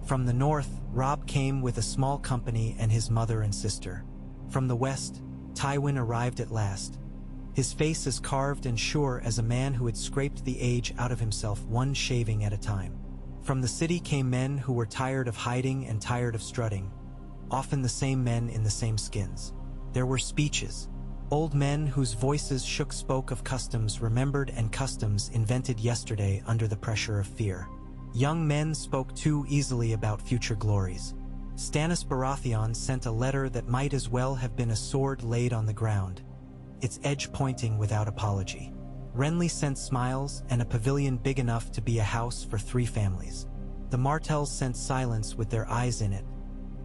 From the north, Robb came with a small company and his mother and sister. From the west, Tywin arrived at last, his face as carved and sure as a man who had scraped the age out of himself one shaving at a time. From the city came men who were tired of hiding and tired of strutting, often the same men in the same skins. There were speeches. Old men whose voices shook spoke of customs remembered and customs invented yesterday under the pressure of fear. Young men spoke too easily about future glories. Stannis Baratheon sent a letter that might as well have been a sword laid on the ground, its edge pointing without apology. Renly sent smiles and a pavilion big enough to be a house for 3 families. The Martells sent silence with their eyes in it,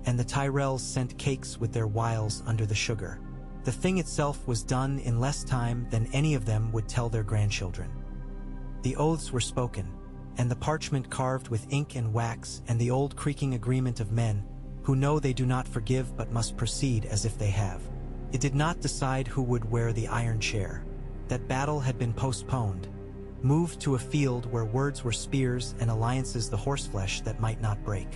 and the Tyrells sent cakes with their wiles under the sugar. The thing itself was done in less time than any of them would tell their grandchildren. The oaths were spoken, and the parchment carved with ink and wax, and the old creaking agreement of men who know they do not forgive but must proceed as if they have. It did not decide who would wear the iron chair. That battle had been postponed, moved to a field where words were spears and alliances the horseflesh that might not break.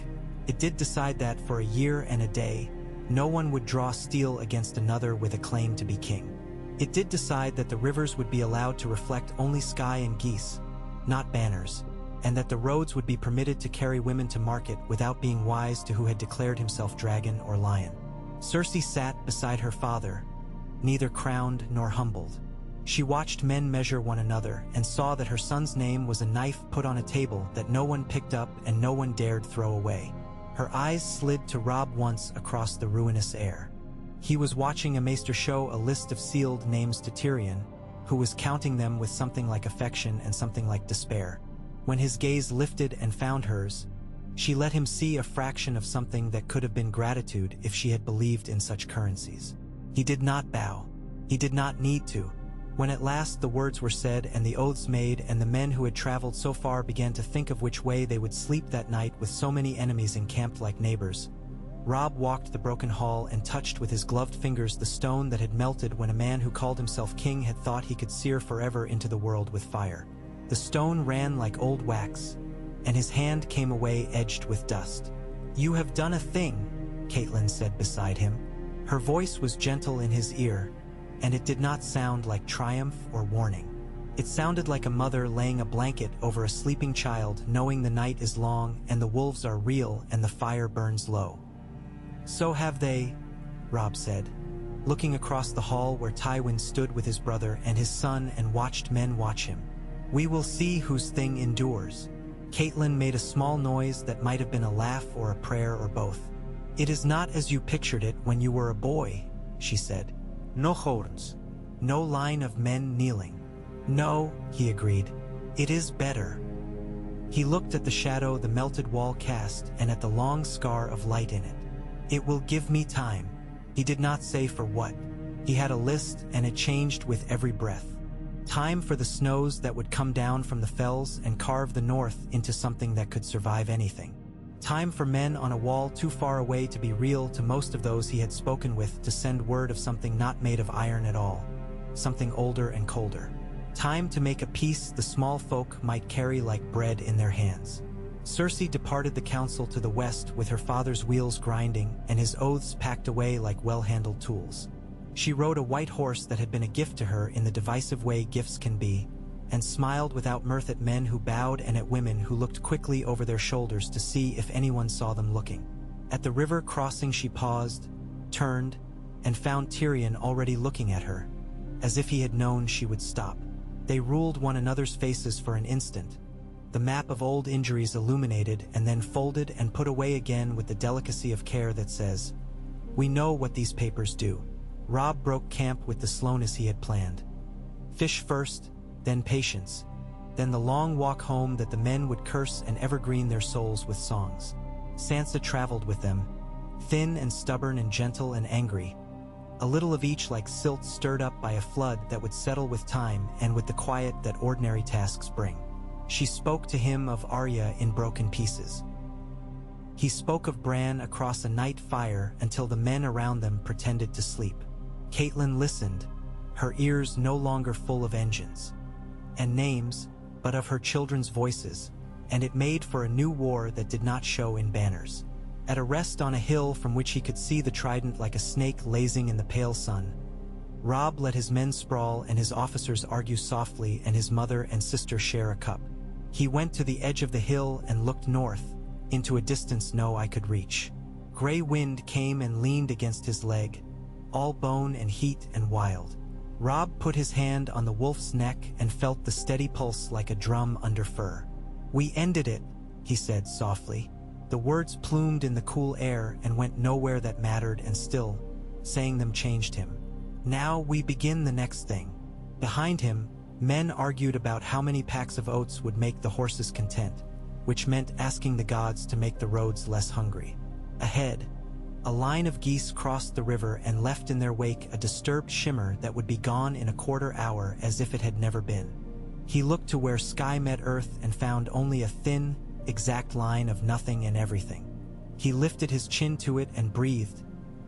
It did decide that for a year and a day, no one would draw steel against another with a claim to be king. It did decide that the rivers would be allowed to reflect only sky and geese, not banners, and that the roads would be permitted to carry women to market without being wise to who had declared himself dragon or lion. Cersei sat beside her father, neither crowned nor humbled. She watched men measure one another and saw that her son's name was a knife put on a table that no one picked up and no one dared throw away. Her eyes slid to Robb once across the ruinous air. He was watching a maester show a list of sealed names to Tyrion, who was counting them with something like affection and something like despair. When his gaze lifted and found hers, she let him see a fraction of something that could have been gratitude if she had believed in such currencies. He did not bow. He did not need to. When at last the words were said and the oaths made and the men who had traveled so far began to think of which way they would sleep that night with so many enemies encamped like neighbors, Robb walked the broken hall and touched with his gloved fingers the stone that had melted when a man who called himself king had thought he could sear forever into the world with fire. The stone ran like old wax, and his hand came away edged with dust. "You have done a thing," Catelyn said beside him. Her voice was gentle in his ear, and it did not sound like triumph or warning. It sounded like a mother laying a blanket over a sleeping child, knowing the night is long and the wolves are real and the fire burns low. "So have they," Robb said, looking across the hall where Tywin stood with his brother and his son and watched men watch him. "We will see whose thing endures." Catelyn made a small noise that might have been a laugh or a prayer or both. "It is not as you pictured it when you were a boy," she said. "No horns. No line of men kneeling." "No," he agreed. "It is better." He looked at the shadow the melted wall cast and at the long scar of light in it. "It will give me time." He did not say for what. He had a list and it changed with every breath. Time for the snows that would come down from the fells and carve the north into something that could survive anything. Time for men on a wall too far away to be real to most of those he had spoken with to send word of something not made of iron at all, something older and colder. Time to make a peace the small folk might carry like bread in their hands. Cersei departed the council to the west with her father's wheels grinding and his oaths packed away like well-handled tools. She rode a white horse that had been a gift to her in the divisive way gifts can be, and smiled without mirth at men who bowed and at women who looked quickly over their shoulders to see if anyone saw them looking. At the river crossing she paused, turned, and found Tyrion already looking at her, as if he had known she would stop. They ruled one another's faces for an instant, the map of old injuries illuminated and then folded and put away again with the delicacy of care that says, "We know what these papers do." Robb broke camp with the slowness he had planned. Fish first, then patience, then the long walk home that the men would curse and evergreen their souls with songs. Sansa traveled with them, thin and stubborn and gentle and angry, a little of each like silt stirred up by a flood that would settle with time and with the quiet that ordinary tasks bring. She spoke to him of Arya in broken pieces. He spoke of Bran across a night fire until the men around them pretended to sleep. Catelyn listened, her ears no longer full of engines and names, but of her children's voices, and it made for a new war that did not show in banners. At a rest on a hill from which he could see the trident like a snake lazing in the pale sun, Robb let his men sprawl and his officers argue softly and his mother and sister share a cup. He went to the edge of the hill and looked north, into a distance no eye could reach. Gray wind came and leaned against his leg, all bone and heat and wild. Robb put his hand on the wolf's neck and felt the steady pulse like a drum under fur. "We ended it," he said softly. The words plumed in the cool air and went nowhere that mattered, and still, saying them changed him. "Now we begin the next thing." Behind him, men argued about how many packs of oats would make the horses content, which meant asking the gods to make the roads less hungry. Ahead, a line of geese crossed the river and left in their wake a disturbed shimmer that would be gone in a quarter hour as if it had never been. He looked to where sky met earth and found only a thin, exact line of nothing and everything. He lifted his chin to it and breathed,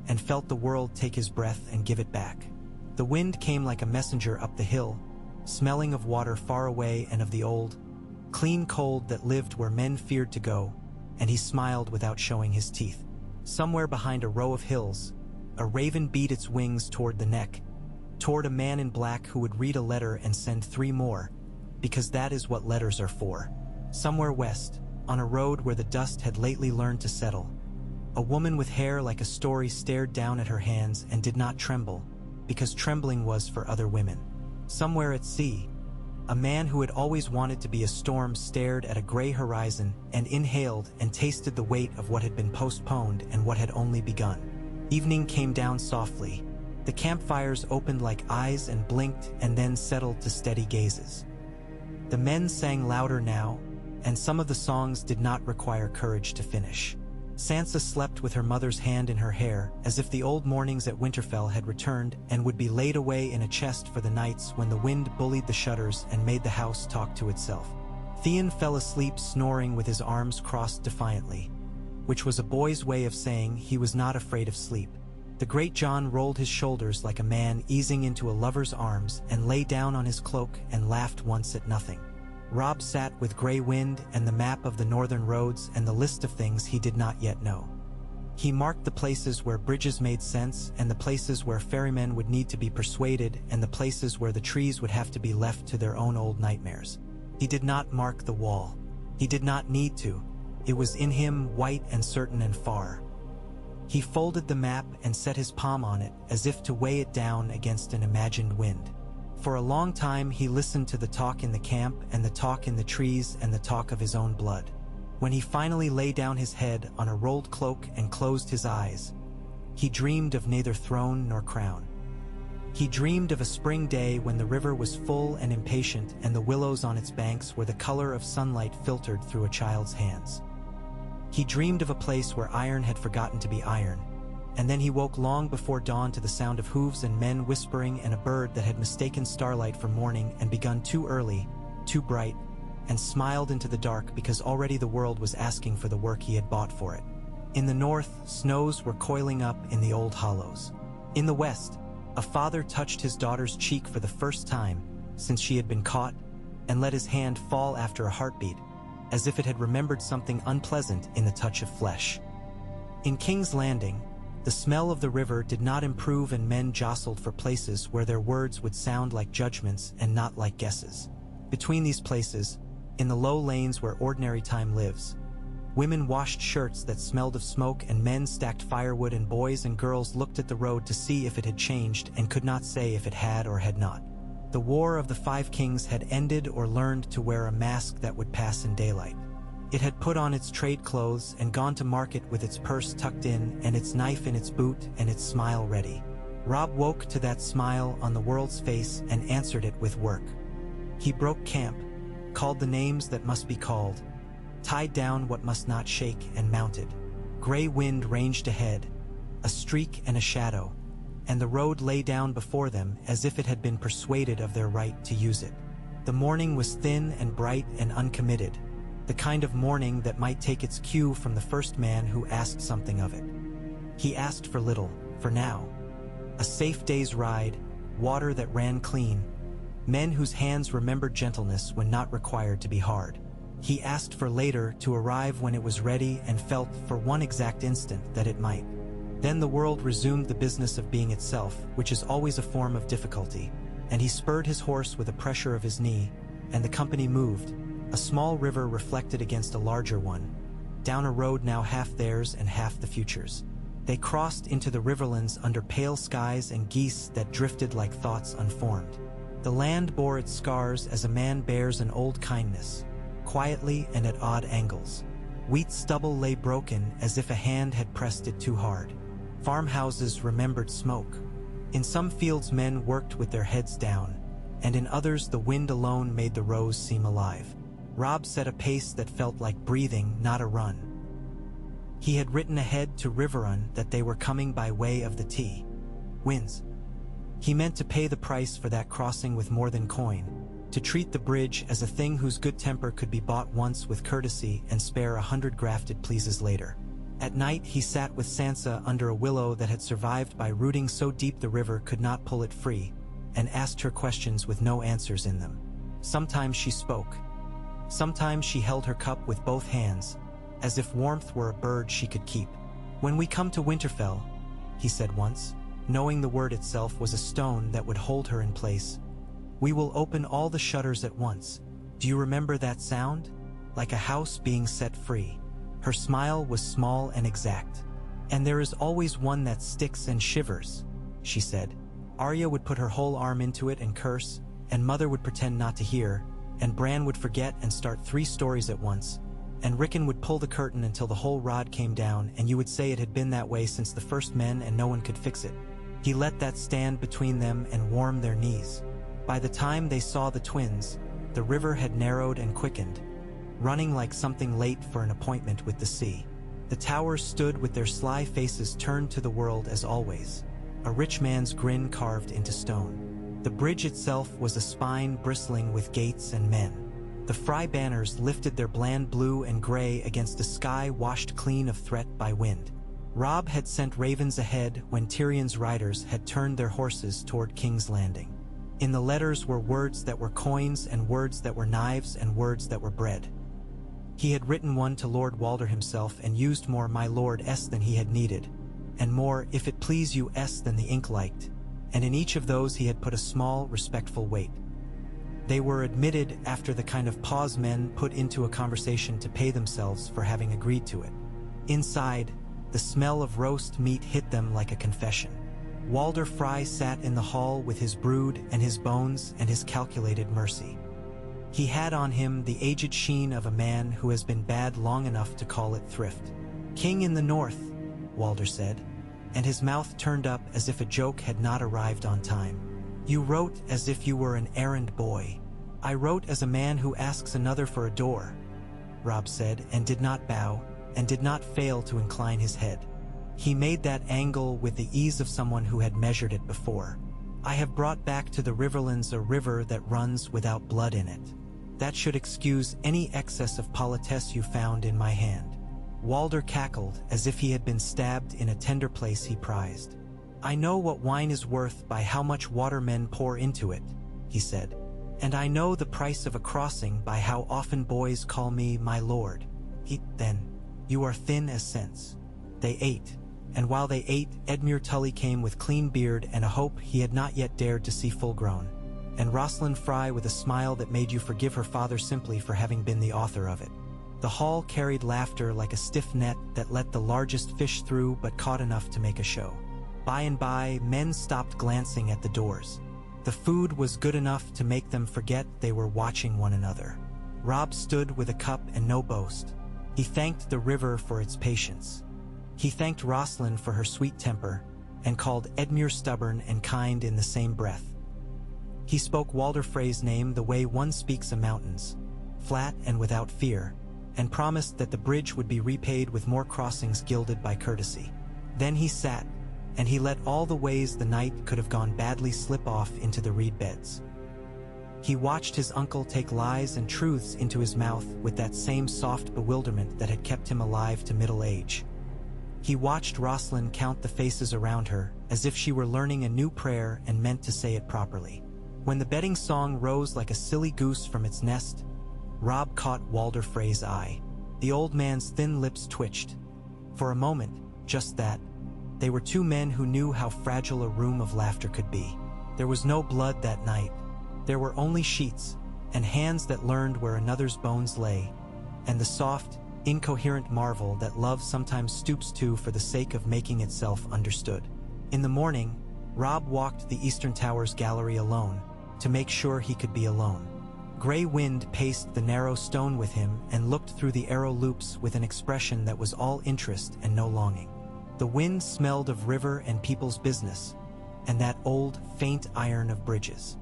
and felt the world take his breath and give it back. The wind came like a messenger up the hill, smelling of water far away and of the old, clean cold that lived where men feared to go, and he smiled without showing his teeth. Somewhere behind a row of hills, a raven beat its wings toward the neck, toward a man in black who would read a letter and send 3 more, because that is what letters are for. Somewhere west, on a road where the dust had lately learned to settle, a woman with hair like a story stared down at her hands and did not tremble, because trembling was for other women. Somewhere at sea, a man who had always wanted to be a storm stared at a gray horizon and inhaled and tasted the weight of what had been postponed and what had only begun. Evening came down softly. The campfires opened like eyes and blinked and then settled to steady gazes. The men sang louder now, and some of the songs did not require courage to finish. Sansa slept with her mother's hand in her hair, as if the old mornings at Winterfell had returned and would be laid away in a chest for the nights when the wind bullied the shutters and made the house talk to itself. Theon fell asleep snoring with his arms crossed defiantly, which was a boy's way of saying he was not afraid of sleep. The great Jon rolled his shoulders like a man easing into a lover's arms and lay down on his cloak and laughed once at nothing. Robb sat with Grey Wind and the map of the northern roads and the list of things he did not yet know. He marked the places where bridges made sense and the places where ferrymen would need to be persuaded and the places where the trees would have to be left to their own old nightmares. He did not mark the wall. He did not need to. It was in him, white and certain and far. He folded the map and set his palm on it as if to weigh it down against an imagined wind. For a long time he listened to the talk in the camp and the talk in the trees and the talk of his own blood. When he finally lay down his head on a rolled cloak and closed his eyes, he dreamed of neither throne nor crown. He dreamed of a spring day when the river was full and impatient and the willows on its banks were the color of sunlight filtered through a child's hands. He dreamed of a place where iron had forgotten to be iron, and then he woke long before dawn to the sound of hooves and men whispering and a bird that had mistaken starlight for morning and begun too early, too bright, and smiled into the dark because already the world was asking for the work he had bought for it. In the north, snows were coiling up in the old hollows. In the west, a father touched his daughter's cheek for the first time since she had been caught and let his hand fall after a heartbeat, as if it had remembered something unpleasant in the touch of flesh. In King's Landing, the smell of the river did not improve and men jostled for places where their words would sound like judgments and not like guesses. Between these places, in the low lanes where ordinary time lives, women washed shirts that smelled of smoke and men stacked firewood and boys and girls looked at the road to see if it had changed and could not say if it had or had not. The War of the Five Kings had ended or learned to wear a mask that would pass in daylight. It had put on its trade clothes and gone to market with its purse tucked in and its knife in its boot and its smile ready. Robb woke to that smile on the world's face and answered it with work. He broke camp, called the names that must be called, tied down what must not shake and mounted. Grey Wind ranged ahead, a streak and a shadow, and the road lay down before them as if it had been persuaded of their right to use it. The morning was thin and bright and uncommitted, the kind of morning that might take its cue from the first man who asked something of it. He asked for little, for now. A safe day's ride, water that ran clean, men whose hands remembered gentleness when not required to be hard. He asked for later to arrive when it was ready and felt for one exact instant that it might. Then the world resumed the business of being itself, which is always a form of difficulty, and he spurred his horse with a pressure of his knee, and the company moved. A small river reflected against a larger one, down a road now half theirs and half the future's. They crossed into the riverlands under pale skies and geese that drifted like thoughts unformed. The land bore its scars as a man bears an old kindness, quietly and at odd angles. Wheat stubble lay broken as if a hand had pressed it too hard. Farmhouses remembered smoke. In some fields men worked with their heads down, and in others the wind alone made the rows seem alive. Robb set a pace that felt like breathing, not a run. He had written ahead to Riverrun that they were coming by way of the Winds. He meant to pay the price for that crossing with more than coin, to treat the bridge as a thing whose good temper could be bought once with courtesy and spare 100 grafted pleases later. At night he sat with Sansa under a willow that had survived by rooting so deep the river could not pull it free, and asked her questions with no answers in them. Sometimes she spoke. Sometimes she held her cup with both hands, as if warmth were a bird she could keep. "When we come to Winterfell," he said once, knowing the word itself was a stone that would hold her in place, "we will open all the shutters at once. Do you remember that sound? Like a house being set free." Her smile was small and exact. "And there is always one that sticks and shivers," she said. Arya would put her whole arm into it and curse, and Mother would pretend not to hear, and Bran would forget and start 3 stories at once, and Rickon would pull the curtain until the whole rod came down, and you would say it had been that way since the first men and no one could fix it. He let that stand between them and warm their knees. By the time they saw the twins, the river had narrowed and quickened, running like something late for an appointment with the sea. The towers stood with their sly faces turned to the world as always, a rich man's grin carved into stone. The bridge itself was a spine bristling with gates and men. The Fry banners lifted their bland blue and gray against a sky washed clean of threat by wind. Robb had sent ravens ahead when Tyrion's riders had turned their horses toward King's Landing. In the letters were words that were coins and words that were knives and words that were bread. He had written one to Lord Walder himself and used more "my lord" than he had needed, and more "if it please you" than the ink liked, and in each of those he had put a small, respectful weight. They were admitted after the kind of pause men put into a conversation to pay themselves for having agreed to it. Inside, the smell of roast meat hit them like a confession. Walder Frye sat in the hall with his brood and his bones and his calculated mercy. He had on him the aged sheen of a man who has been bad long enough to call it thrift. "King in the north," Walder said, and his mouth turned up as if a joke had not arrived on time. "You wrote as if you were an errand boy." "I wrote as a man who asks another for a door," Robb said, and did not bow, and did not fail to incline his head. He made that angle with the ease of someone who had measured it before. "I have brought back to the Riverlands a river that runs without blood in it. That should excuse any excess of politesse you found in my hand." Walder cackled as if he had been stabbed in a tender place he prized. "I know what wine is worth by how much water men pour into it," he said. "And I know the price of a crossing by how often boys call me my lord." Then, "You are thin as sense." They ate, and while they ate, Edmure Tully came with clean beard and a hope he had not yet dared to see full-grown, and Rosalind Fry with a smile that made you forgive her father simply for having been the author of it. The hall carried laughter like a stiff net that let the largest fish through but caught enough to make a show. By and by, men stopped glancing at the doors. The food was good enough to make them forget they were watching one another. Robb stood with a cup and no boast. He thanked the river for its patience. He thanked Rosalind for her sweet temper, and called Edmure stubborn and kind in the same breath. He spoke Walder Frey's name the way one speaks a mountain's, flat and without fear, and promised that the bridge would be repaid with more crossings gilded by courtesy. Then he sat, and he let all the ways the night could have gone badly slip off into the reed beds. He watched his uncle take lies and truths into his mouth with that same soft bewilderment that had kept him alive to middle age. He watched Rosalind count the faces around her, as if she were learning a new prayer and meant to say it properly. When the betting song rose like a silly goose from its nest, Robb caught Walder Frey's eye. The old man's thin lips twitched. For a moment, just that. They were two men who knew how fragile a room of laughter could be. There was no blood that night. There were only sheets, and hands that learned where another's bones lay, and the soft, incoherent marvel that love sometimes stoops to for the sake of making itself understood. In the morning, Robb walked the Eastern Tower's gallery alone, to make sure he could be alone. Gray Wind paced the narrow stone with him and looked through the arrow loops with an expression that was all interest and no longing. The wind smelled of river and people's business, and that old, faint iron of bridges.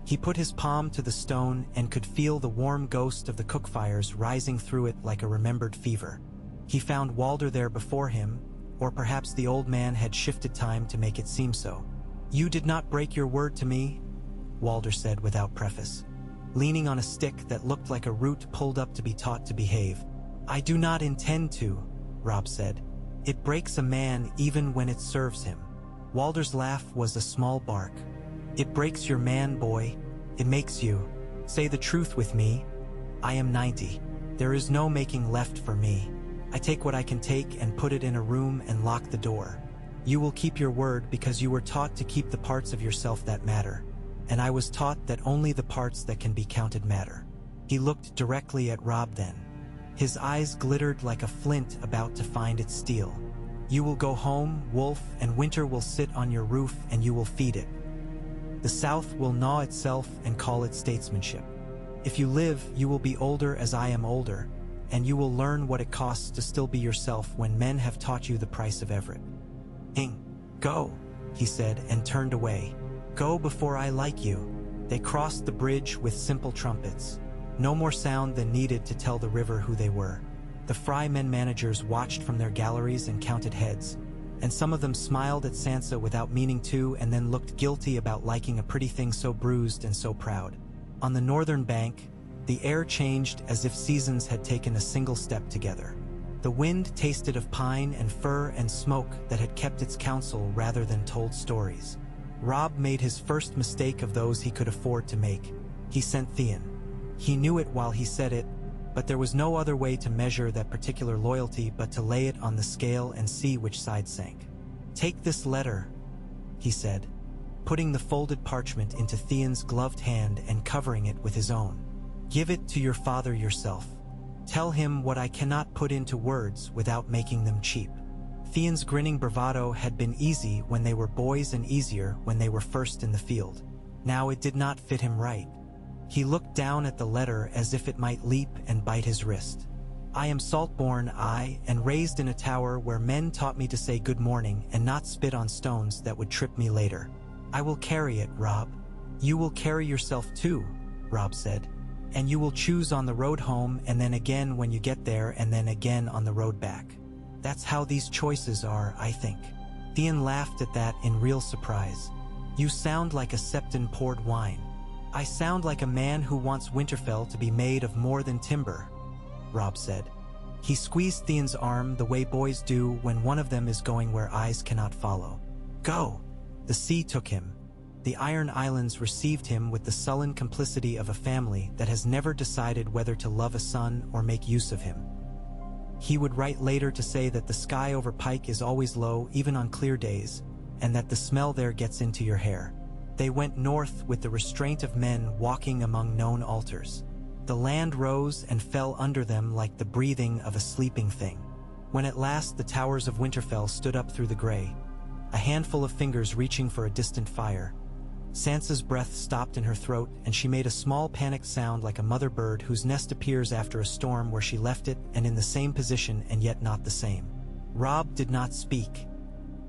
He put his palm to the stone and could feel the warm ghost of the cook fires rising through it like a remembered fever. He found Walder there before him, or perhaps the old man had shifted time to make it seem so. "You did not break your word to me," Walder said without preface, leaning on a stick that looked like a root pulled up to be taught to behave. "I do not intend to," Robb said. "It breaks a man even when it serves him." Walder's laugh was a small bark. "It breaks your man, boy. It makes you. Say the truth with me. I am 90. There is no making left for me. I take what I can take and put it in a room and lock the door. You will keep your word because you were taught to keep the parts of yourself that matter, and I was taught that only the parts that can be counted matter." He looked directly at Robb then. His eyes glittered like a flint about to find its steel. "You will go home, wolf, and winter will sit on your roof and you will feed it. The South will gnaw itself and call it statesmanship. If you live, you will be older as I am older, and you will learn what it costs to still be yourself when men have taught you the price of Everett. Go, he said, and turned away. Go before I like you. They crossed the bridge with simple trumpets. No more sound than needed to tell the river who they were. The Fry men managers watched from their galleries and counted heads, and some of them smiled at Sansa without meaning to and then looked guilty about liking a pretty thing so bruised and so proud. On the northern bank, the air changed as if seasons had taken a single step together. The wind tasted of pine and fir and smoke that had kept its counsel rather than told stories. Robb made his first mistake of those he could afford to make. He sent Theon. He knew it while he said it, but there was no other way to measure that particular loyalty but to lay it on the scale and see which side sank. Take this letter, he said, putting the folded parchment into Theon's gloved hand and covering it with his own. Give it to your father yourself. Tell him what I cannot put into words without making them cheap. Theon's grinning bravado had been easy when they were boys and easier when they were first in the field. Now it did not fit him right. He looked down at the letter as if it might leap and bite his wrist. I am Saltborn, and raised in a tower where men taught me to say good morning and not spit on stones that would trip me later. I will carry it, Robb. You will carry yourself too, Robb said. And you will choose on the road home and then again when you get there and then again on the road back. That's how these choices are, I think. Theon laughed at that in real surprise. You sound like a septon poured wine. I sound like a man who wants Winterfell to be made of more than timber, Robb said. He squeezed Theon's arm the way boys do when one of them is going where eyes cannot follow. Go! The sea took him. The Iron Islands received him with the sullen complicity of a family that has never decided whether to love a son or make use of him. He would write later to say that the sky over Pike is always low even on clear days, and that the smell there gets into your hair. They went north with the restraint of men walking among known altars. The land rose and fell under them like the breathing of a sleeping thing. When at last the towers of Winterfell stood up through the gray, a handful of fingers reaching for a distant fire, Sansa's breath stopped in her throat and she made a small panicked sound like a mother bird whose nest appears after a storm where she left it and in the same position and yet not the same. Robb did not speak.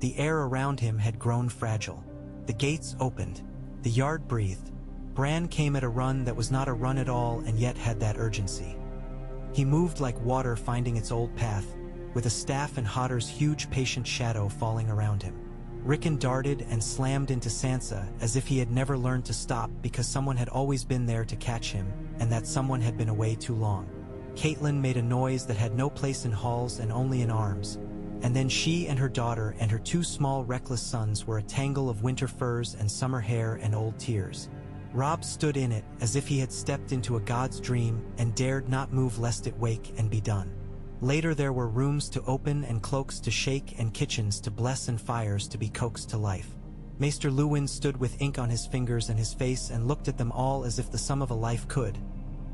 The air around him had grown fragile. The gates opened. The yard breathed. Bran came at a run that was not a run at all and yet had that urgency. He moved like water finding its old path, with a staff and Hodder's huge patient shadow falling around him. Rickon darted and slammed into Sansa as if he had never learned to stop because someone had always been there to catch him and that someone had been away too long. Catelyn made a noise that had no place in halls and only in arms, and then she and her daughter and her two small reckless sons were a tangle of winter furs and summer hair and old tears. Robb stood in it as if he had stepped into a god's dream and dared not move lest it wake and be done. Later there were rooms to open and cloaks to shake and kitchens to bless and fires to be coaxed to life. Maester Luwin stood with ink on his fingers and his face and looked at them all as if the sum of a life could,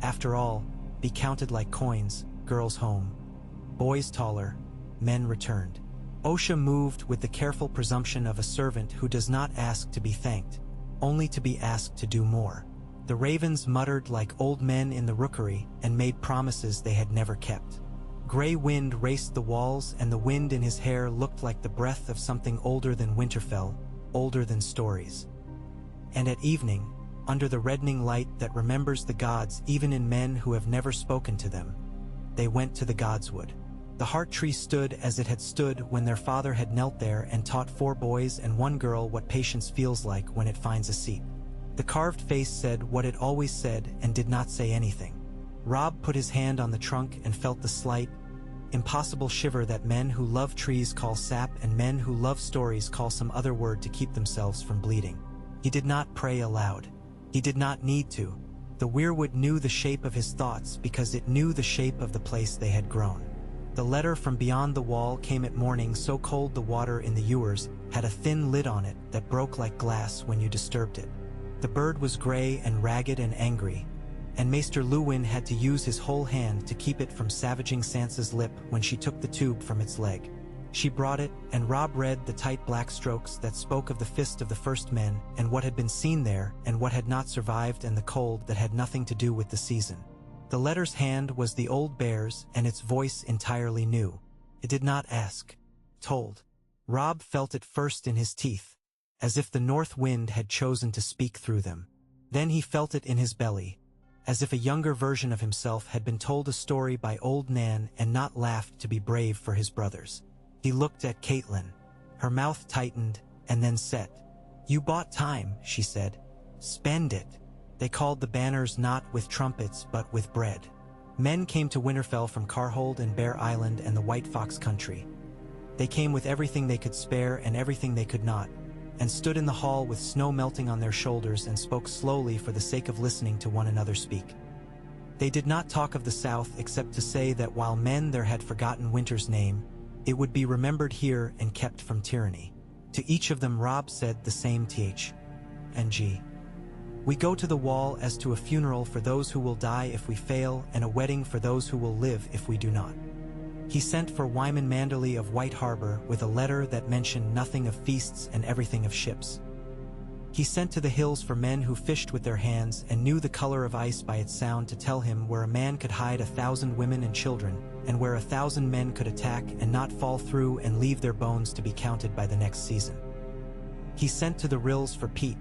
after all, be counted like coins. Girls home. Boys taller. Men returned. Osha moved with the careful presumption of a servant who does not ask to be thanked, only to be asked to do more. The ravens muttered like old men in the rookery and made promises they had never kept. Gray wind raced the walls and the wind in his hair looked like the breath of something older than Winterfell, older than stories. And at evening, under the reddening light that remembers the gods even in men who have never spoken to them, they went to the godswood. The heart tree stood as it had stood when their father had knelt there and taught 4 boys and 1 girl what patience feels like when it finds a seat. The carved face said what it always said and did not say anything. Robb put his hand on the trunk and felt the slight, impossible shiver that men who love trees call sap and men who love stories call some other word to keep themselves from bleeding. He did not pray aloud. He did not need to. The weirwood knew the shape of his thoughts because it knew the shape of the place they had grown. The letter from beyond the wall came at morning so cold the water in the ewers had a thin lid on it that broke like glass when you disturbed it. The bird was gray and ragged and angry, and Maester Luwin had to use his whole hand to keep it from savaging Sansa's lip when she took the tube from its leg. She brought it, and Robb read the tight black strokes that spoke of the fist of the first men, and what had been seen there, and what had not survived, and the cold that had nothing to do with the season. The letter's hand was the old bear's, and its voice entirely new. It did not ask. Told. Robb felt it first in his teeth, as if the north wind had chosen to speak through them. Then he felt it in his belly, as if a younger version of himself had been told a story by old Nan and not laughed to be brave for his brothers. He looked at Caitlin. Her mouth tightened and then set. "You bought time," she said. "Spend it." They called the banners not with trumpets but with bread. Men came to Winterfell from Carhold and Bear Island and the White Fox country. They came with everything they could spare and everything they could not, and stood in the hall with snow melting on their shoulders and spoke slowly for the sake of listening to one another speak. They did not talk of the South except to say that while men there had forgotten winter's name, it would be remembered here and kept from tyranny. To each of them Robb said the same th and g. "We go to the wall as to a funeral for those who will die if we fail, and a wedding for those who will live if we do not." He sent for Wyman Manderley of White Harbor with a letter that mentioned nothing of feasts and everything of ships. He sent to the hills for men who fished with their hands and knew the color of ice by its sound, to tell him where a man could hide 1,000 women and children, and where 1,000 men could attack and not fall through and leave their bones to be counted by the next season. He sent to the rills for peat,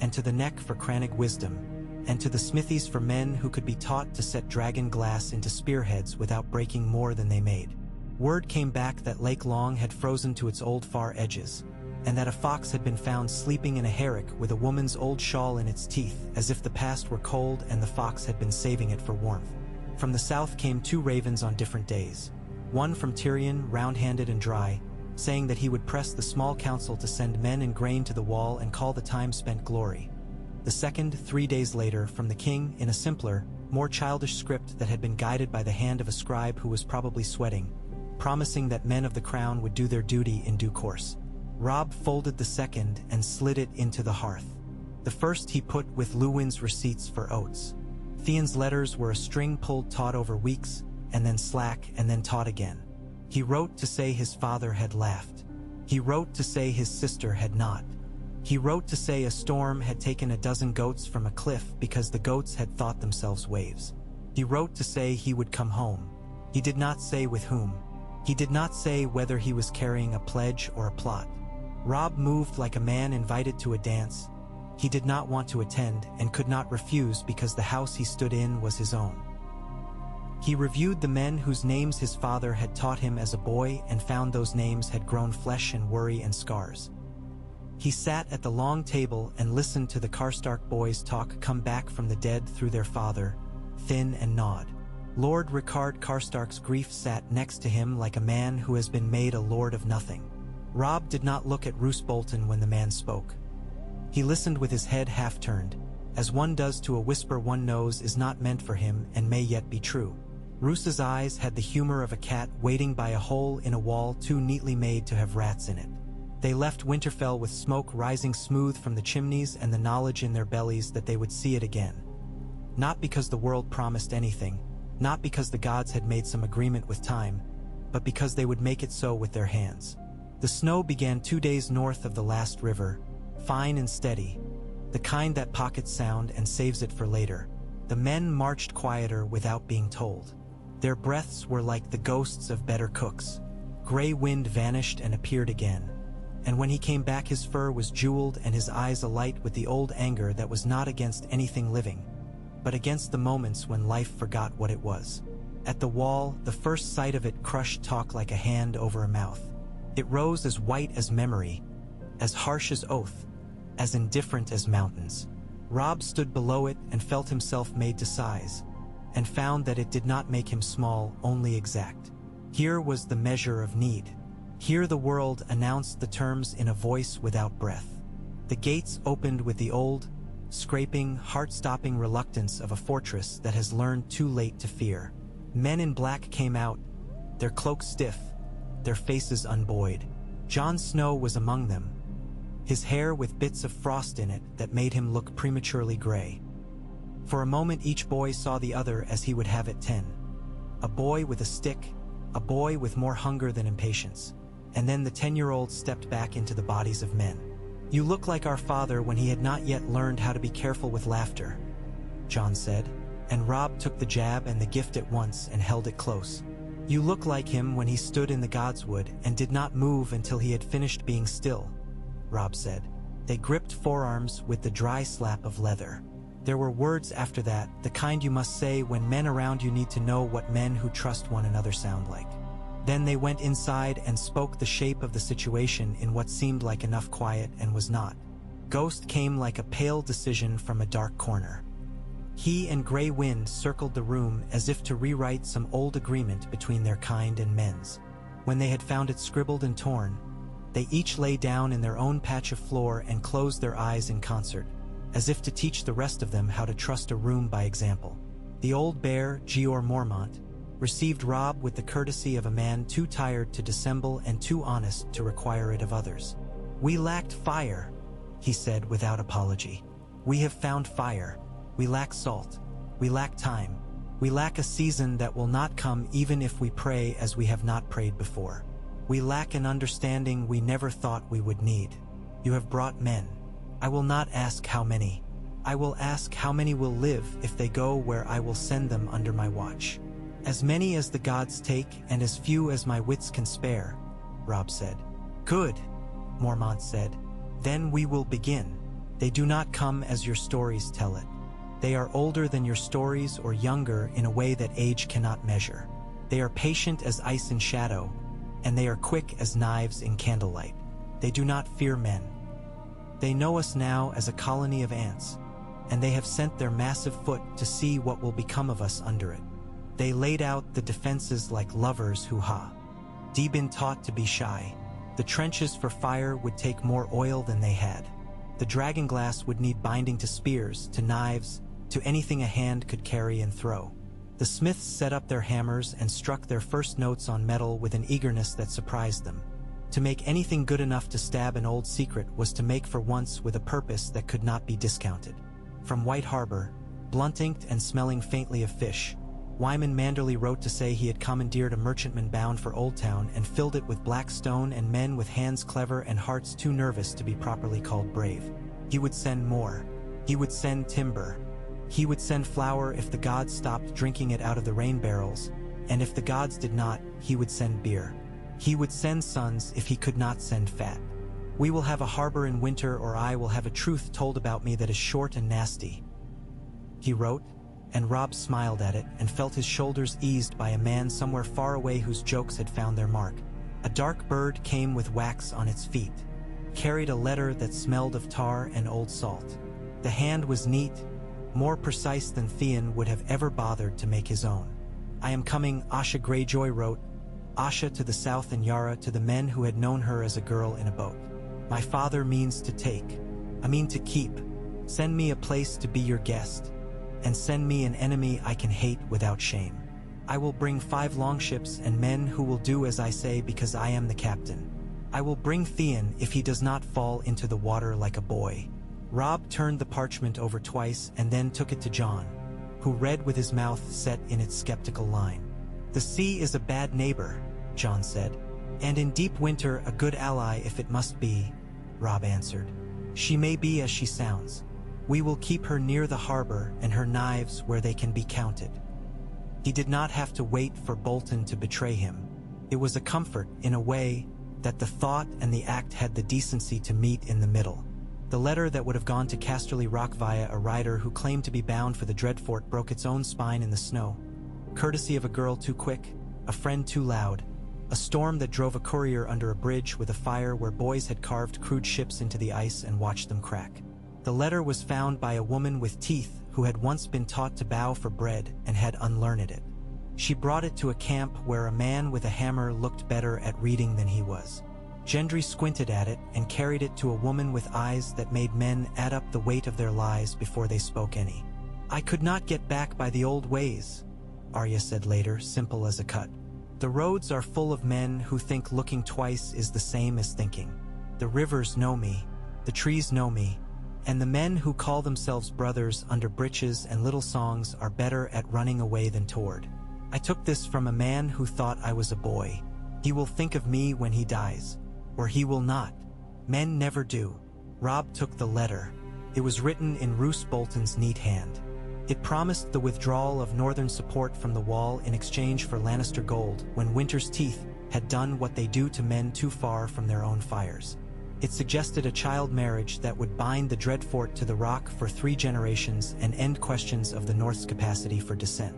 and to the neck for crannig wisdom, and to the smithies for men who could be taught to set dragon glass into spearheads without breaking more than they made. Word came back that Lake Long had frozen to its old far edges, and that a fox had been found sleeping in a herrick with a woman's old shawl in its teeth, as if the past were cold and the fox had been saving it for warmth. From the south came 2 ravens on different days, one from Tyrion, round-handed and dry, saying that he would press the small council to send men and grain to the wall and call the time spent glory. The second, 3 days later, from the king, in a simpler, more childish script that had been guided by the hand of a scribe who was probably sweating, promising that men of the crown would do their duty in due course. Robb folded the second and slid it into the hearth. The first he put with Luwin's receipts for oats. Theon's letters were a string pulled taut over weeks, and then slack, and then taut again. He wrote to say his father had laughed. He wrote to say his sister had not. He wrote to say a storm had taken 12 goats from a cliff because the goats had thought themselves waves. He wrote to say he would come home. He did not say with whom. He did not say whether he was carrying a pledge or a plot. Robb moved like a man invited to a dance. He did not want to attend and could not refuse because the house he stood in was his own. He reviewed the men whose names his father had taught him as a boy and found those names had grown flesh and worry and scars. He sat at the long table and listened to the Karstark boys' talk come back from the dead through their father, thin and gnawed. Lord Rickard Karstark's grief sat next to him like a man who has been made a lord of nothing. Robb did not look at Roose Bolton when the man spoke. He listened with his head half-turned, as one does to a whisper one knows is not meant for him and may yet be true. Roose's eyes had the humor of a cat waiting by a hole in a wall too neatly made to have rats in it. They left Winterfell with smoke rising smooth from the chimneys and the knowledge in their bellies that they would see it again. Not because the world promised anything, not because the gods had made some agreement with time, but because they would make it so with their hands. The snow began 2 days north of the last river, fine and steady, the kind that pockets sound and saves it for later. The men marched quieter without being told. Their breaths were like the ghosts of better cooks. Gray wind vanished and appeared again. And when he came back his fur was jeweled and his eyes alight with the old anger that was not against anything living, but against the moments when life forgot what it was. At the wall, the first sight of it crushed talk like a hand over a mouth. It rose as white as memory, as harsh as oath, as indifferent as mountains. Robb stood below it and felt himself made to size, and found that it did not make him small, only exact. Here was the measure of need. Here the world announced the terms in a voice without breath. The gates opened with the old, scraping, heart-stopping reluctance of a fortress that has learned too late to fear. Men in black came out, their cloaks stiff, their faces unbuoyed. Jon Snow was among them, his hair with bits of frost in it that made him look prematurely gray. For a moment each boy saw the other as he would have it 10. A boy with a stick, a boy with more hunger than impatience. and then the 10-year-old stepped back into the bodies of men. "You look like our father when he had not yet learned how to be careful with laughter," Jon said, and Robb took the jab and the gift at once and held it close. "You look like him when he stood in the godswood and did not move until he had finished being still," Robb said. They gripped forearms with the dry slap of leather. There were words after that, the kind you must say when men around you need to know what men who trust one another sound like. Then they went inside and spoke the shape of the situation in what seemed like enough quiet and was not. Ghost came like a pale decision from a dark corner. He and Grey Wind circled the room as if to rewrite some old agreement between their kind and men's. When they had found it scribbled and torn, they each lay down in their own patch of floor and closed their eyes in concert, as if to teach the rest of them how to trust a room by example. The old bear, Jeor Mormont, received Robb with the courtesy of a man too tired to dissemble and too honest to require it of others. "We lacked fire," he said without apology. "We have found fire. We lack salt. We lack time. We lack a season that will not come even if we pray as we have not prayed before. We lack an understanding we never thought we would need. You have brought men. I will not ask how many. I will ask how many will live if they go where I will send them under my watch. As many as the gods take and as few as my wits can spare," Robb said. "Good," Mormont said. "Then we will begin. They do not come as your stories tell it. They are older than your stories or younger in a way that age cannot measure. They are patient as ice in shadow, and they are quick as knives in candlelight. They do not fear men. They know us now as a colony of ants, and they have sent their massive foot to see what will become of us under it. They laid out the defenses like lovers who been taught to be shy. The trenches for fire would take more oil than they had. The dragonglass would need binding to spears, to knives, to anything a hand could carry and throw. The smiths set up their hammers and struck their first notes on metal with an eagerness that surprised them. To make anything good enough to stab an old secret was to make for once with a purpose that could not be discounted. From White Harbor, blunt-inked and smelling faintly of fish, Wyman Manderley wrote to say he had commandeered a merchantman bound for Old Town and filled it with black stone and men with hands clever and hearts too nervous to be properly called brave. He would send more. He would send timber. He would send flour if the gods stopped drinking it out of the rain barrels, and if the gods did not, he would send beer. He would send sons if he could not send fat. "We will have a harbor in winter, or I will have a truth told about me that is short and nasty," he wrote, and Robb smiled at it and felt his shoulders eased by a man somewhere far away whose jokes had found their mark. A dark bird came with wax on its feet, carried a letter that smelled of tar and old salt. The hand was neat, more precise than Theon would have ever bothered to make his own. "I am coming," Asha Greyjoy wrote, Asha to the south and Yara to the men who had known her as a girl in a boat. "My father means to to keep. Send me a place to be your guest, and send me an enemy I can hate without shame. I will bring 5 longships and men who will do as I say because I am the captain. I will bring Theon if he does not fall into the water like a boy." Robb turned the parchment over twice and then took it to Jon, who read with his mouth set in its skeptical line. "The sea is a bad neighbor," Jon said, "and in deep winter a good ally if it must be," Robb answered. "She may be as she sounds. We will keep her near the harbor and her knives where they can be counted." He did not have to wait for Bolton to betray him. It was a comfort, in a way, that the thought and the act had the decency to meet in the middle. The letter that would have gone to Casterly Rock via a rider who claimed to be bound for the Dreadfort broke its own spine in the snow. Courtesy of a girl too quick, a friend too loud, a storm that drove a courier under a bridge with a fire where boys had carved crude ships into the ice and watched them crack. The letter was found by a woman with teeth who had once been taught to bow for bread and had unlearned it. She brought it to a camp where a man with a hammer looked better at reading than he was. Gendry squinted at it and carried it to a woman with eyes that made men add up the weight of their lies before they spoke any. "I could not get back by the old ways," Arya said later, simple as a cut. "The roads are full of men who think looking twice is the same as thinking. The rivers know me, the trees know me, and the men who call themselves brothers under breeches and little songs are better at running away than toward. I took this from a man who thought I was a boy. He will think of me when he dies. Or he will not. Men never do. Robb took the letter. It was written in Roose Bolton's neat hand. It promised the withdrawal of northern support from the wall in exchange for Lannister gold when Winter's teeth had done what they do to men too far from their own fires. It suggested a child marriage that would bind the Dreadfort to the rock for 3 generations and end questions of the North's capacity for descent.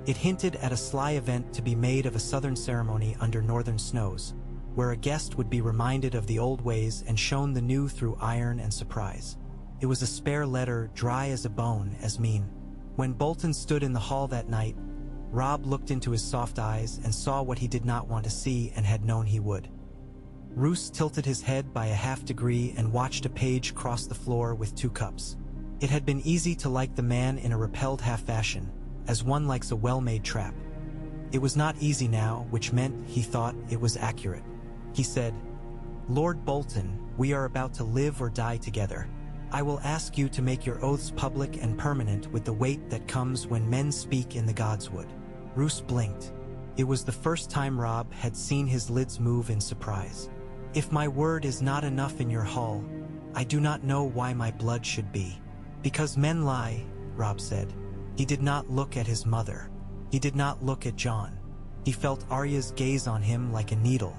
It hinted at a sly event to be made of a southern ceremony under northern snows, where a guest would be reminded of the old ways and shown the new through iron and surprise. It was a spare letter, dry as a bone, as mean. When Bolton stood in the hall that night, Robb looked into his soft eyes and saw what he did not want to see and had known he would. Roose tilted his head by a half-degree and watched a page cross the floor with 2 cups. It had been easy to like the man in a repelled half-fashion, as one likes a well-made trap. It was not easy now, which meant, he thought, it was accurate. He said, "Lord Bolton, we are about to live or die together. I will ask you to make your oaths public and permanent with the weight that comes when men speak in the Godswood." Roose blinked. It was the first time Robb had seen his lids move in surprise. "If my word is not enough in your hall, I do not know why my blood should be." "Because men lie," Robb said. He did not look at his mother. He did not look at Jon. He felt Arya's gaze on him like a needle.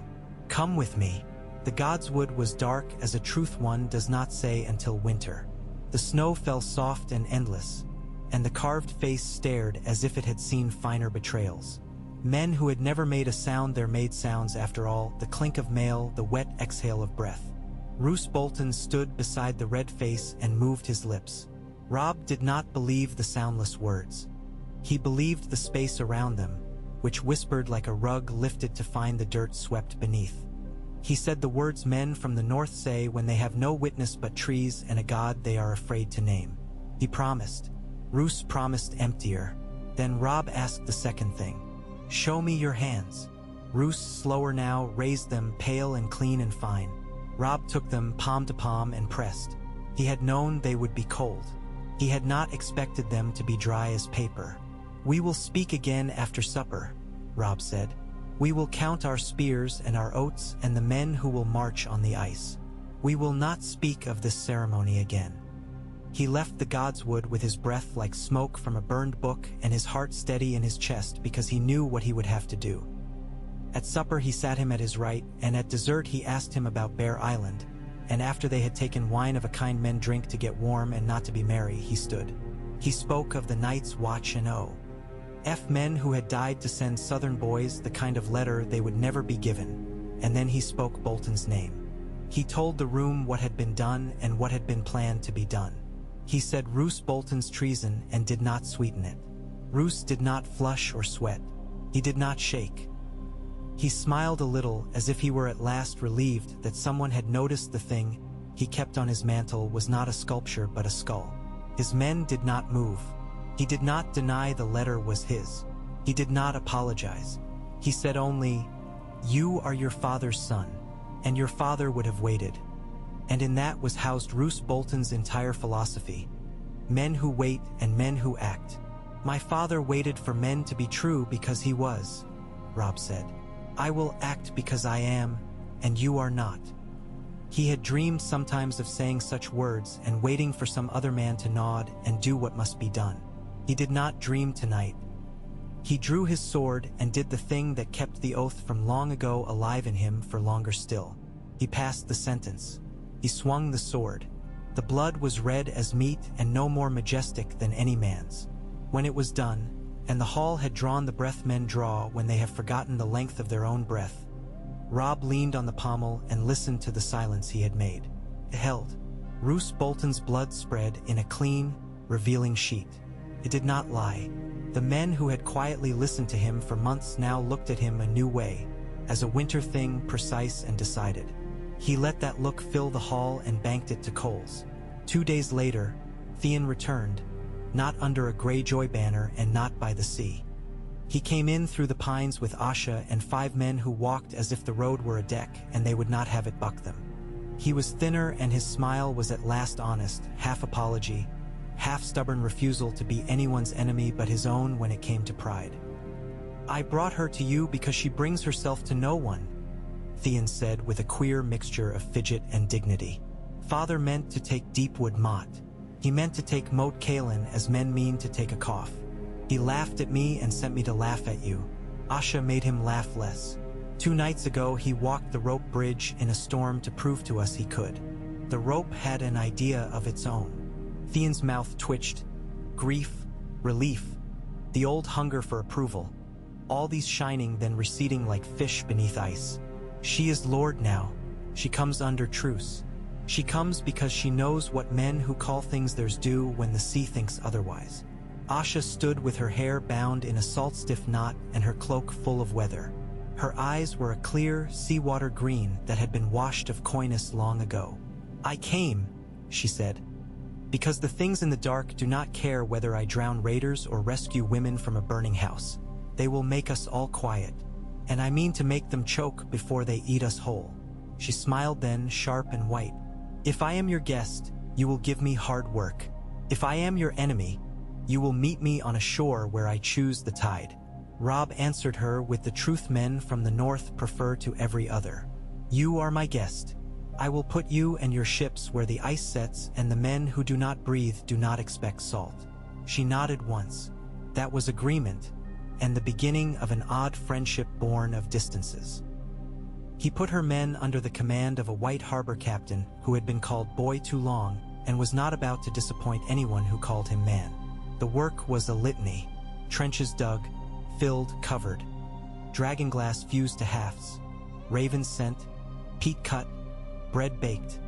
"Come with me." The Godswood was dark as a truth one does not say until winter. The snow fell soft and endless, and the carved face stared as if it had seen finer betrayals. Men who had never made a sound there made sounds after all, the clink of mail, the wet exhale of breath. Roose Bolton stood beside the red face and moved his lips. Robb did not believe the soundless words. He believed the space around them, which whispered like a rug lifted to find the dirt swept beneath. He said the words men from the north say when they have no witness but trees and a god they are afraid to name. He promised. Roose promised emptier. Then Robb asked the second thing. "Show me your hands." Roose, slower now, raised them, pale and clean and fine. Robb took them palm to palm and pressed. He had known they would be cold. He had not expected them to be dry as paper. "We will speak again after supper," Robb said. "We will count our spears and our oats and the men who will march on the ice. We will not speak of this ceremony again." He left the Godswood with his breath like smoke from a burned book and his heart steady in his chest because he knew what he would have to do. At supper he sat him at his right, and at dessert he asked him about Bear Island, and after they had taken wine of a kind men drink to get warm and not to be merry, he stood. He spoke of the Night's Watch and men who had died to send southern boys the kind of letter they would never be given, and then he spoke Bolton's name. He told the room what had been done and what had been planned to be done. He said Roose Bolton's treason and did not sweeten it. Roose did not flush or sweat. He did not shake. He smiled a little as if he were at last relieved that someone had noticed the thing he kept on his mantle was not a sculpture but a skull. His men did not move. He did not deny the letter was his. He did not apologize. He said only, "You are your father's son, and your father would have waited." And in that was housed Roose Bolton's entire philosophy. Men who wait and men who act. "My father waited for men to be true because he was," Robb said. "I will act because I am, and you are not." He had dreamed sometimes of saying such words and waiting for some other man to nod and do what must be done. He did not dream tonight. He drew his sword and did the thing that kept the oath from long ago alive in him for longer still. He passed the sentence. He swung the sword. The blood was red as meat and no more majestic than any man's. When it was done, and the hall had drawn the breath men draw when they have forgotten the length of their own breath, Robb leaned on the pommel and listened to the silence he had made. It held. Roose Bolton's blood spread in a clean, revealing sheet. It did not lie. The men who had quietly listened to him for months now looked at him a new way, as a winter thing precise and decided. He let that look fill the hall and banked it to coals. 2 days later, Theon returned, not under a Greyjoy banner and not by the sea. He came in through the pines with Asha and 5 men who walked as if the road were a deck and they would not have it buck them. He was thinner and his smile was at last honest, half apology, half stubborn refusal to be anyone's enemy but his own when it came to pride. I brought her to you because she brings herself to no one, Theon said with a queer mixture of fidget and dignity. Father meant to take Deepwood Mott. He meant to take Moat Cailin as men mean to take a cough. He laughed at me and sent me to laugh at you. Asha made him laugh less. 2 nights ago he walked the rope bridge in a storm to prove to us he could. The rope had an idea of its own. Theon's mouth twitched. Grief, relief, the old hunger for approval. All these shining then receding like fish beneath ice. She is Lord now. She comes under truce. She comes because she knows what men who call things theirs do when the sea thinks otherwise. Asha stood with her hair bound in a salt-stiff knot and her cloak full of weather. Her eyes were a clear, seawater green that had been washed of coyness long ago. I came, she said, because the things in the dark do not care whether I drown raiders or rescue women from a burning house. They will make us all quiet, and I mean to make them choke before they eat us whole. She smiled then, sharp and white. If I am your guest, you will give me hard work. If I am your enemy, you will meet me on a shore where I choose the tide. Robb answered her with the truth men from the north prefer to every other. You are my guest. I will put you and your ships where the ice sets and the men who do not breathe do not expect salt. She nodded once. That was agreement, and the beginning of an odd friendship born of distances. He put her men under the command of a white harbor captain who had been called boy too long and was not about to disappoint anyone who called him man. The work was a litany. Trenches dug, filled, covered. Dragonglass fused to halves. Ravens sent. Peat cut. Bread baked.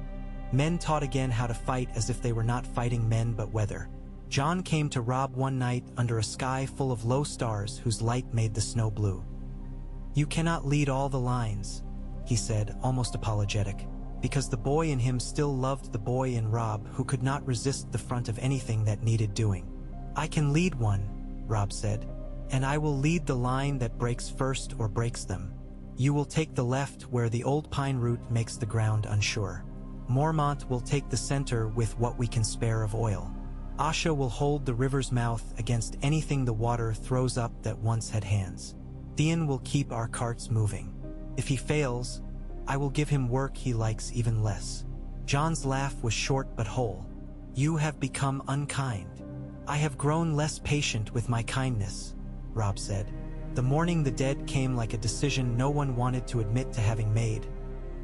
Men taught again how to fight as if they were not fighting men but weather. Jon came to Robb one night under a sky full of low stars whose light made the snow blue. You cannot lead all the lines, he said, almost apologetic, because the boy in him still loved the boy in Robb who could not resist the front of anything that needed doing. I can lead one, Robb said, and I will lead the line that breaks first or breaks them. You will take the left where the old pine root makes the ground unsure. Mormont will take the center with what we can spare of oil. Asha will hold the river's mouth against anything the water throws up that once had hands. Theon will keep our carts moving. If he fails, I will give him work he likes even less. Jon's laugh was short but whole. You have become unkind. I have grown less patient with my kindness, Robb said. The morning the dead came like a decision no one wanted to admit to having made.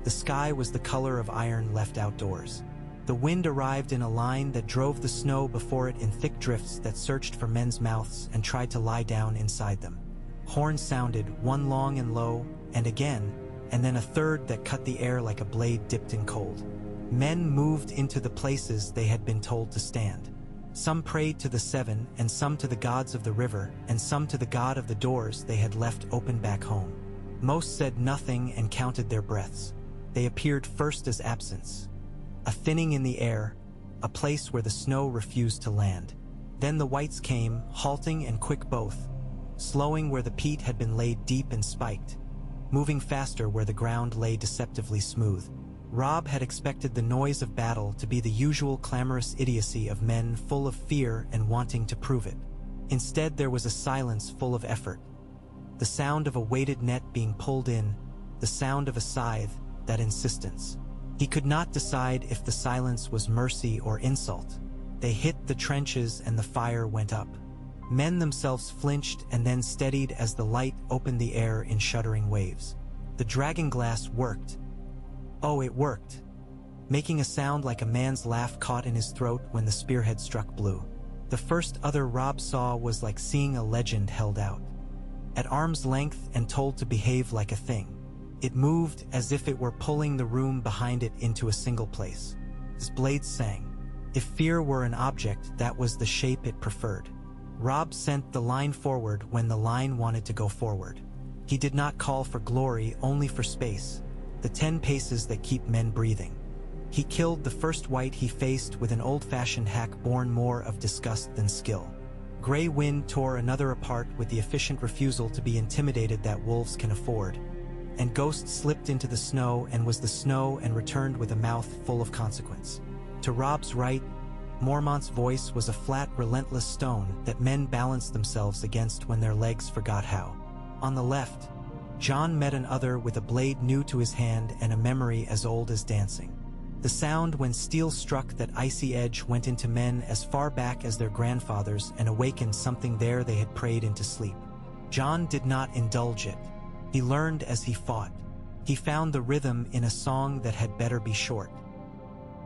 The sky was the color of iron left outdoors. The wind arrived in a line that drove the snow before it in thick drifts that searched for men's mouths and tried to lie down inside them. Horns sounded, one long and low, and again, and then a third that cut the air like a blade dipped in cold. Men moved into the places they had been told to stand. Some prayed to the seven, and some to the gods of the river, and some to the god of the doors they had left open back home. Most said nothing and counted their breaths. They appeared first as absence. A thinning in the air, a place where the snow refused to land. Then the whites came, halting and quick both, slowing where the peat had been laid deep and spiked, moving faster where the ground lay deceptively smooth. Robb had expected the noise of battle to be the usual clamorous idiocy of men full of fear and wanting to prove it. Instead, there was a silence full of effort. The sound of a weighted net being pulled in, the sound of a scythe, that insistence. He could not decide if the silence was mercy or insult. They hit the trenches and the fire went up. Men themselves flinched and then steadied as the light opened the air in shuddering waves. The dragonglass worked. Oh, it worked, making a sound like a man's laugh caught in his throat when the spearhead struck blue. The first other Robb saw was like seeing a legend held out, at arm's length and told to behave like a thing. It moved as if it were pulling the room behind it into a single place. His blades sang. If fear were an object, that was the shape it preferred. Robb sent the line forward when the line wanted to go forward. He did not call for glory, only for space. The 10 paces that keep men breathing. He killed the first white he faced with an old-fashioned hack born more of disgust than skill. Gray wind tore another apart with the efficient refusal to be intimidated that wolves can afford. And Ghost slipped into the snow and was the snow and returned with a mouth full of consequence. To Robb's right, Mormont's voice was a flat, relentless stone that men balanced themselves against when their legs forgot how. On the left, Jon met an other with a blade new to his hand and a memory as old as dancing. The sound when steel struck that icy edge went into men as far back as their grandfathers and awakened something there they had prayed into sleep. Jon did not indulge it. He learned as he fought. He found the rhythm in a song that had better be short.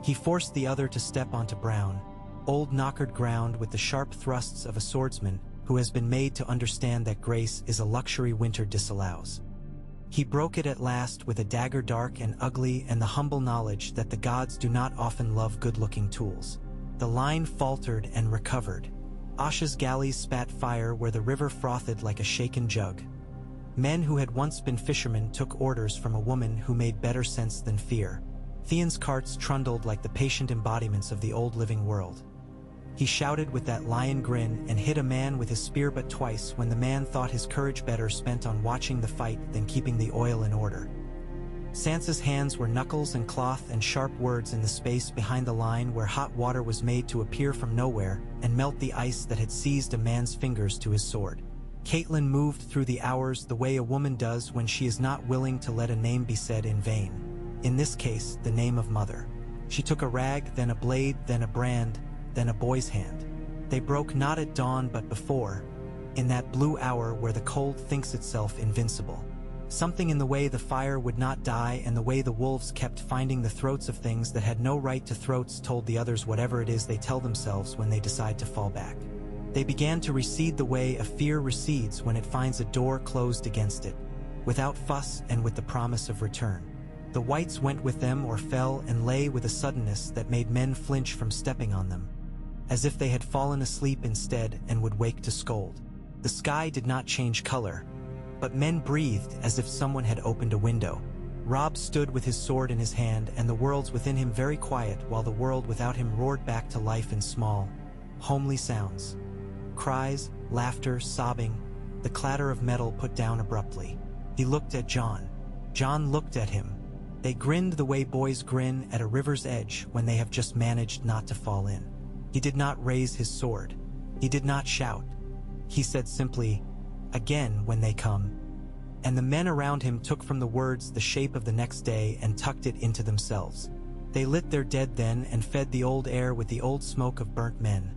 He forced the other to step onto brown, old knockered ground with the sharp thrusts of a swordsman who has been made to understand that grace is a luxury winter disallows. He broke it at last with a dagger dark and ugly and the humble knowledge that the gods do not often love good-looking tools. The line faltered and recovered. Asha's galleys spat fire where the river frothed like a shaken jug. Men who had once been fishermen took orders from a woman who made better sense than fear. Theon's carts trundled like the patient embodiments of the old living world. He shouted with that lion grin and hit a man with his spear but twice when the man thought his courage better spent on watching the fight than keeping the oil in order. Sansa's hands were knuckles and cloth and sharp words in the space behind the line where hot water was made to appear from nowhere and melt the ice that had seized a man's fingers to his sword. Catelyn moved through the hours the way a woman does when she is not willing to let a name be said in vain. In this case, the name of mother. She took a rag, then a blade, then a brand, then a boy's hand. They broke not at dawn but before, in that blue hour where the cold thinks itself invincible. Something in the way the fire would not die and the way the wolves kept finding the throats of things that had no right to throats told the others whatever it is they tell themselves when they decide to fall back. They began to recede the way a fear recedes when it finds a door closed against it, without fuss and with the promise of return. The whites went with them or fell and lay with a suddenness that made men flinch from stepping on them, as if they had fallen asleep instead and would wake to scold. The sky did not change color, but men breathed as if someone had opened a window. Robb stood with his sword in his hand and the worlds within him very quiet while the world without him roared back to life in small, homely sounds. Cries, laughter, sobbing, the clatter of metal put down abruptly. He looked at Jon. Jon looked at him. They grinned the way boys grin at a river's edge when they have just managed not to fall in. He did not raise his sword. He did not shout. He said simply, "Again when they come." And the men around him took from the words the shape of the next day and tucked it into themselves. They lit their dead then and fed the old air with the old smoke of burnt men.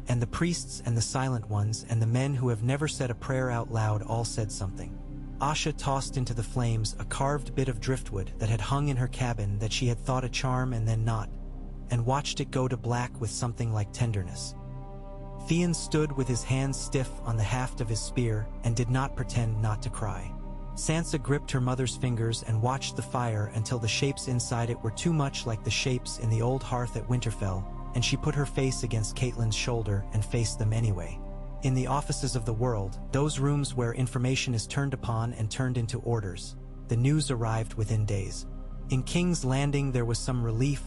And the priests and the silent ones and the men who have never said a prayer out loud all said something. Asha tossed into the flames a carved bit of driftwood that had hung in her cabin that she had thought a charm and then not, and watched it go to black with something like tenderness. Theon stood with his hands stiff on the haft of his spear and did not pretend not to cry. Sansa gripped her mother's fingers and watched the fire until the shapes inside it were too much like the shapes in the old hearth at Winterfell, and she put her face against Catelyn's shoulder and faced them anyway. In the offices of the world, those rooms where information is turned upon and turned into orders, the news arrived within days. In King's Landing there was some relief,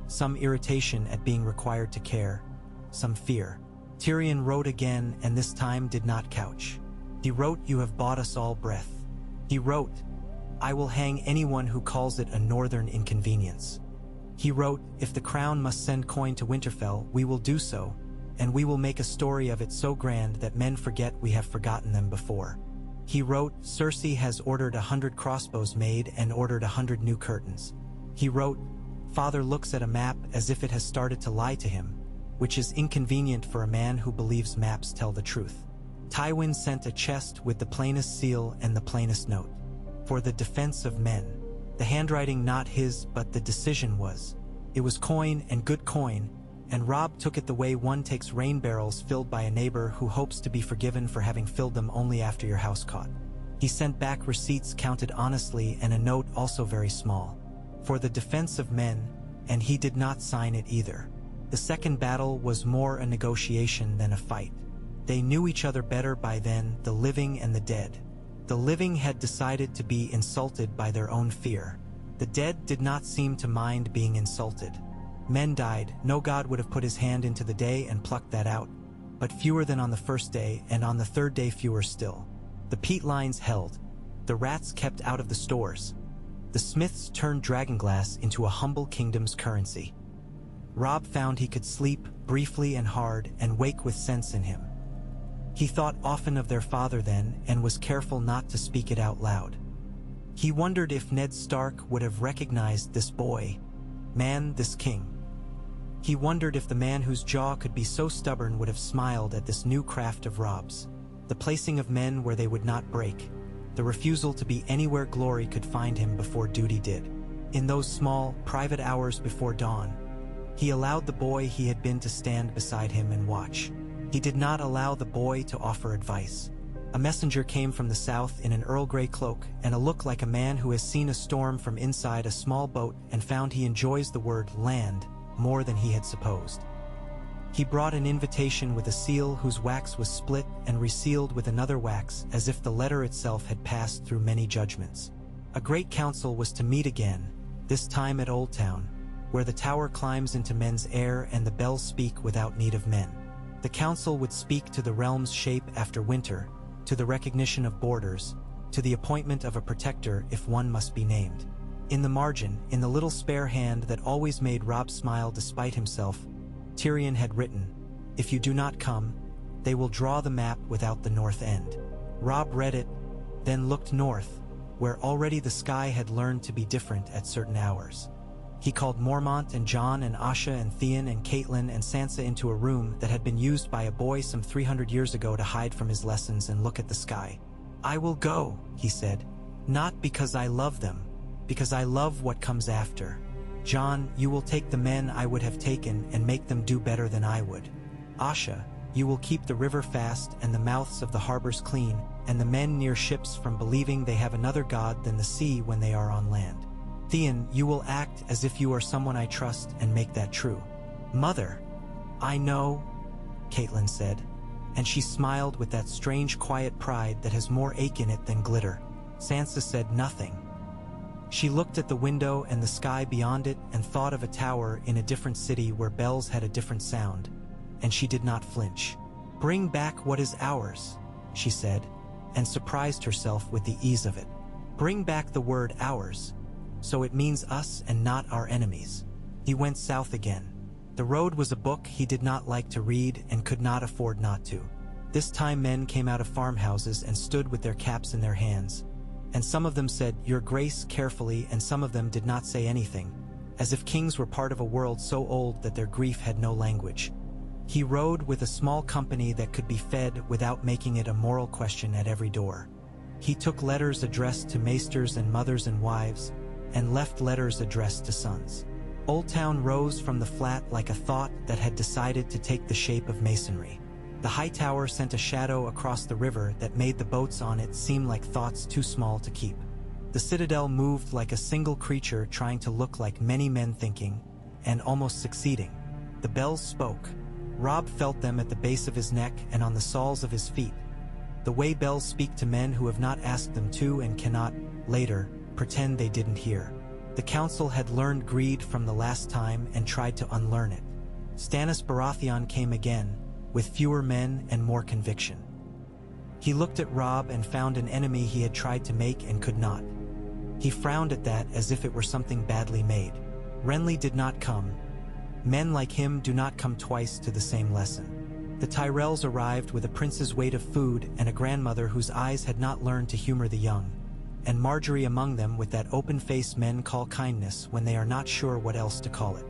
some irritation at being required to care, some fear. Tyrion wrote again and this time did not couch. He wrote, "You have bought us all breath." He wrote, "I will hang anyone who calls it a northern inconvenience." He wrote, "If the crown must send coin to Winterfell, we will do so, and we will make a story of it so grand that men forget we have forgotten them before." He wrote, "Cersei has ordered 100 crossbows made and ordered 100 new curtains." He wrote, "Father looks at a map as if it has started to lie to him, which is inconvenient for a man who believes maps tell the truth." Tywin sent a chest with the plainest seal and the plainest note. For the defense of men. The handwriting not his, but the decision was. It was coin and good coin, and Robb took it the way one takes rain barrels filled by a neighbor who hopes to be forgiven for having filled them only after your house caught. He sent back receipts counted honestly and a note also very small. For the defense of men, and he did not sign it either. The second battle was more a negotiation than a fight. They knew each other better by then, the living and the dead. The living had decided to be insulted by their own fear. The dead did not seem to mind being insulted. Men died, no god would have put his hand into the day and plucked that out, but fewer than on the first day, and on the third day fewer still. The peat lines held. The rats kept out of the stores. The smiths turned dragonglass into a humble kingdom's currency. Robb found he could sleep, briefly and hard, and wake with sense in him. He thought often of their father then and was careful not to speak it out loud. He wondered if Ned Stark would have recognized this boy, this king. He wondered if the man whose jaw could be so stubborn would have smiled at this new craft of Robb's, the placing of men where they would not break, the refusal to be anywhere glory could find him before duty did. In those small, private hours before dawn, he allowed the boy he had been to stand beside him and watch. He did not allow the boy to offer advice. A messenger came from the south in an Earl Grey cloak and a look like a man who has seen a storm from inside a small boat and found he enjoys the word land more than he had supposed. He brought an invitation with a seal whose wax was split and resealed with another wax, as if the letter itself had passed through many judgments. A great council was to meet again, this time at Old Town, where the tower climbs into men's air and the bells speak without need of men. The council would speak to the realm's shape after winter, to the recognition of borders, to the appointment of a protector if one must be named. In the margin, in the little spare hand that always made Robb smile despite himself, Tyrion had written, "If you do not come, they will draw the map without the north end." Robb read it, then looked north, where already the sky had learned to be different at certain hours. He called Mormont and Jon and Asha and Theon and Catelyn and Sansa into a room that had been used by a boy some 300 years ago to hide from his lessons and look at the sky. "I will go," he said, "not because I love them, because I love what comes after. Jon, you will take the men I would have taken and make them do better than I would. Asha, you will keep the river fast and the mouths of the harbors clean, and the men near ships from believing they have another god than the sea when they are on land. Theon, you will act as if you are someone I trust and make that true." "Mother, I know," Catelyn said, and she smiled with that strange quiet pride that has more ache in it than glitter. Sansa said nothing. She looked at the window and the sky beyond it and thought of a tower in a different city where bells had a different sound, and she did not flinch. "Bring back what is ours," she said, and surprised herself with the ease of it. "Bring back the word ours, so it means us and not our enemies." He went south again. The road was a book he did not like to read and could not afford not to. This time men came out of farmhouses and stood with their caps in their hands, and some of them said, "Your Grace," carefully, and some of them did not say anything, as if kings were part of a world so old that their grief had no language. He rode with a small company that could be fed without making it a moral question at every door. He took letters addressed to maesters and mothers and wives, and left letters addressed to sons. Old Town rose from the flat like a thought that had decided to take the shape of masonry. The high tower sent a shadow across the river that made the boats on it seem like thoughts too small to keep. The citadel moved like a single creature trying to look like many men thinking, and almost succeeding. The bells spoke. Robb felt them at the base of his neck and on the soles of his feet, the way bells speak to men who have not asked them to and cannot, later, pretend they didn't hear. The council had learned greed from the last time and tried to unlearn it. Stannis Baratheon came again, with fewer men and more conviction. He looked at Robb and found an enemy he had tried to make and could not. He frowned at that as if it were something badly made. Renly did not come. Men like him do not come twice to the same lesson. The Tyrells arrived with a prince's weight of food and a grandmother whose eyes had not learned to humor the young, and Marjorie among them with that open face men call kindness when they are not sure what else to call it.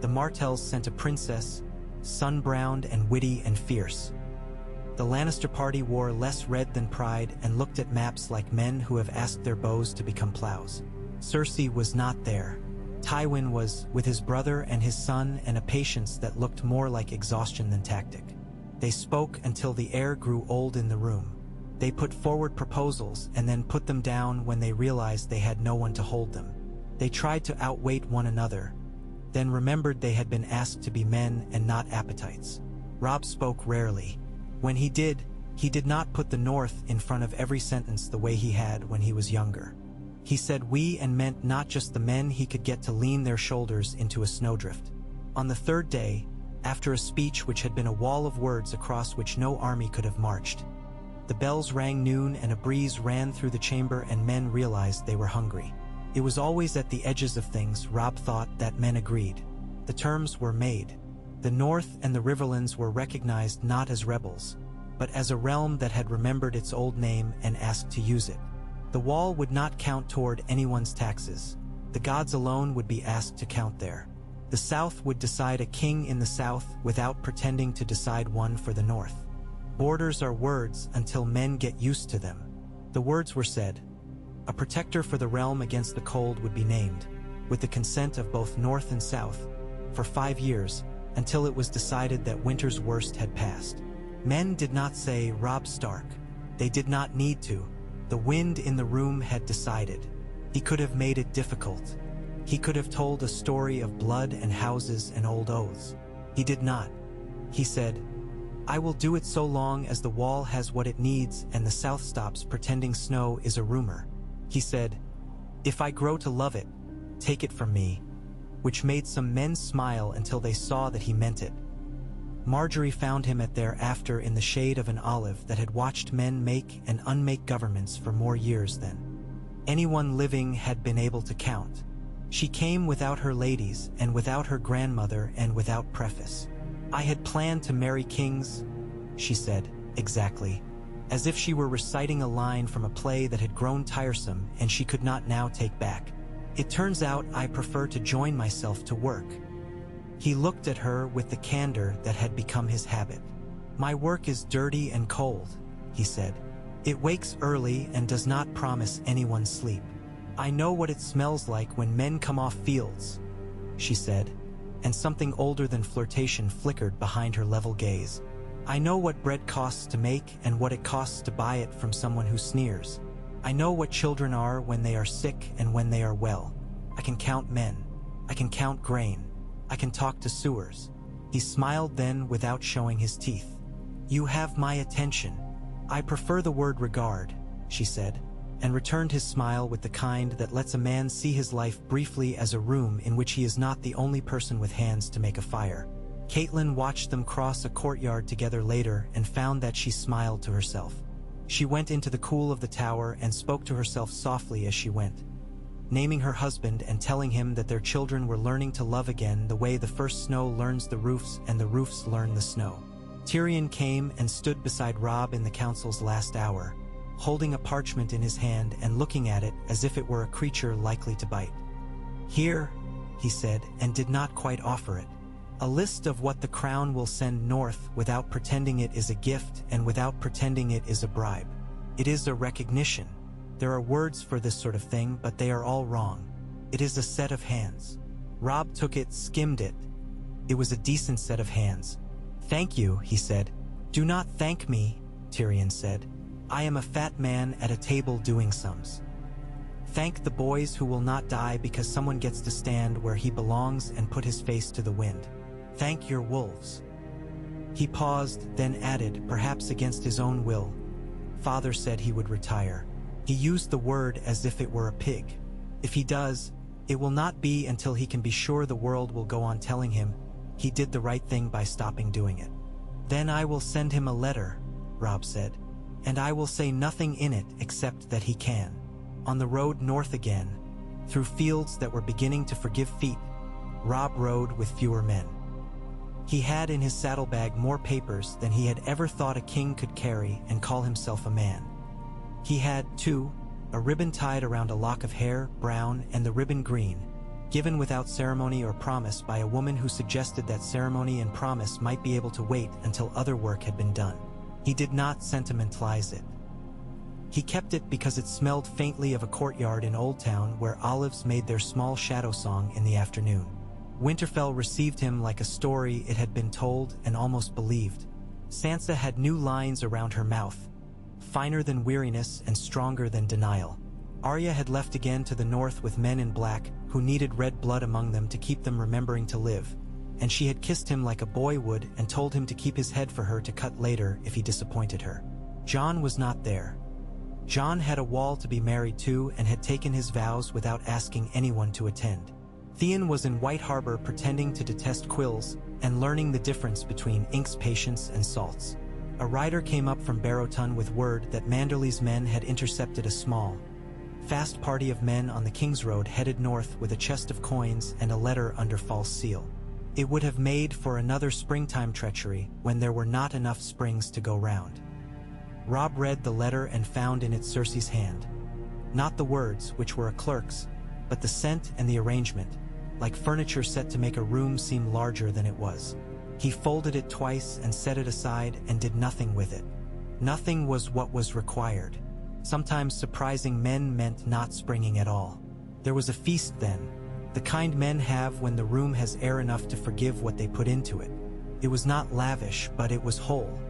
The Martells sent a princess, sun-browned and witty and fierce. The Lannister party wore less red than pride and looked at maps like men who have asked their bows to become plows. Cersei was not there. Tywin was, with his brother and his son, and a patience that looked more like exhaustion than tactic. They spoke until the air grew old in the room. They put forward proposals and then put them down when they realized they had no one to hold them. They tried to outweight one another, then remembered they had been asked to be men and not appetites. Robb spoke rarely. When he did not put the North in front of every sentence the way he had when he was younger. He said we and meant not just the men he could get to lean their shoulders into a snowdrift. On the third day, after a speech which had been a wall of words across which no army could have marched, the bells rang noon and a breeze ran through the chamber and men realized they were hungry. It was always at the edges of things, Robb thought, that men agreed. The terms were made. The North and the Riverlands were recognized not as rebels, but as a realm that had remembered its old name and asked to use it. The wall would not count toward anyone's taxes. The gods alone would be asked to count there. The south would decide a king in the south without pretending to decide one for the north. Borders are words until men get used to them. The words were said. A protector for the realm against the cold would be named, with the consent of both north and south, for 5 years, until it was decided that winter's worst had passed. Men did not say Robb Stark. They did not need to. The wind in the room had decided. He could have made it difficult. He could have told a story of blood and houses and old oaths. He did not. He said, "I will do it so long as the wall has what it needs and the south stops pretending snow is a rumor." He said, "If I grow to love it, take it from me," which made some men smile until they saw that he meant it. Marjorie found him at thereafter in the shade of an olive that had watched men make and unmake governments for more years than anyone living had been able to count. She came without her ladies and without her grandmother and without preface. "I had planned to marry kings," she said, exactly, as if she were reciting a line from a play that had grown tiresome and she could not now take back. "It turns out I prefer to join myself to work." He looked at her with the candor that had become his habit. "My work is dirty and cold," he said. "It wakes early and does not promise anyone sleep. I know what it smells like when men come off fields," she said, and something older than flirtation flickered behind her level gaze. "I know what bread costs to make and what it costs to buy it from someone who sneers. I know what children are when they are sick and when they are well. I can count men. I can count grain. I can talk to sewers." He smiled then without showing his teeth. "You have my attention." "I prefer the word regard," she said, and returned his smile with the kind that lets a man see his life briefly as a room in which he is not the only person with hands to make a fire. Caitlin watched them cross a courtyard together later and found that she smiled to herself. She went into the cool of the tower and spoke to herself softly as she went, naming her husband and telling him that their children were learning to love again the way the first snow learns the roofs and the roofs learn the snow. Tyrion came and stood beside Robb in the council's last hour, holding a parchment in his hand and looking at it as if it were a creature likely to bite. "Here," he said, and did not quite offer it. "A list of what the crown will send north without pretending it is a gift and without pretending it is a bribe. It is a recognition. There are words for this sort of thing, but they are all wrong. It is a set of hands." Robb took it, skimmed it. It was a decent set of hands. "Thank you," he said. "Do not thank me," Tyrion said. "I am a fat man at a table doing sums. Thank the boys who will not die because someone gets to stand where he belongs and put his face to the wind. Thank your wolves." He paused, then added, perhaps against his own will, "Father said he would retire." He used the word as if it were a pig. "If he does, it will not be until he can be sure the world will go on telling him he did the right thing by stopping doing it." "Then I will send him a letter," Robb said, "and I will say nothing in it except that he can." On the road north again, through fields that were beginning to forgive feet, Robb rode with fewer men. He had in his saddlebag more papers than he had ever thought a king could carry and call himself a man. He had, too, a ribbon tied around a lock of hair, brown, and the ribbon green, given without ceremony or promise by a woman who suggested that ceremony and promise might be able to wait until other work had been done. He did not sentimentalize it. He kept it because it smelled faintly of a courtyard in Old Town where olives made their small shadow song in the afternoon. Winterfell received him like a story it had been told and almost believed. Sansa had new lines around her mouth, finer than weariness and stronger than denial. Arya had left again to the north with men in black who needed red blood among them to keep them remembering to live, and she had kissed him like a boy would and told him to keep his head for her to cut later if he disappointed her. Jon was not there. Jon had a wall to be married to and had taken his vows without asking anyone to attend. Theon was in White Harbor pretending to detest quills and learning the difference between inks, patience, and salts. A rider came up from Barrowton with word that Manderley's men had intercepted a small, fast party of men on the King's Road headed north with a chest of coins and a letter under false seal. It would have made for another springtime treachery when there were not enough springs to go round. Robb read the letter and found in it Cersei's hand. Not the words, which were a clerk's, but the scent and the arrangement, like furniture set to make a room seem larger than it was. He folded it twice and set it aside and did nothing with it. Nothing was what was required. Sometimes surprising men meant not springing at all. There was a feast then, the kind men have when the room has air enough to forgive what they put into it. It was not lavish, but it was whole.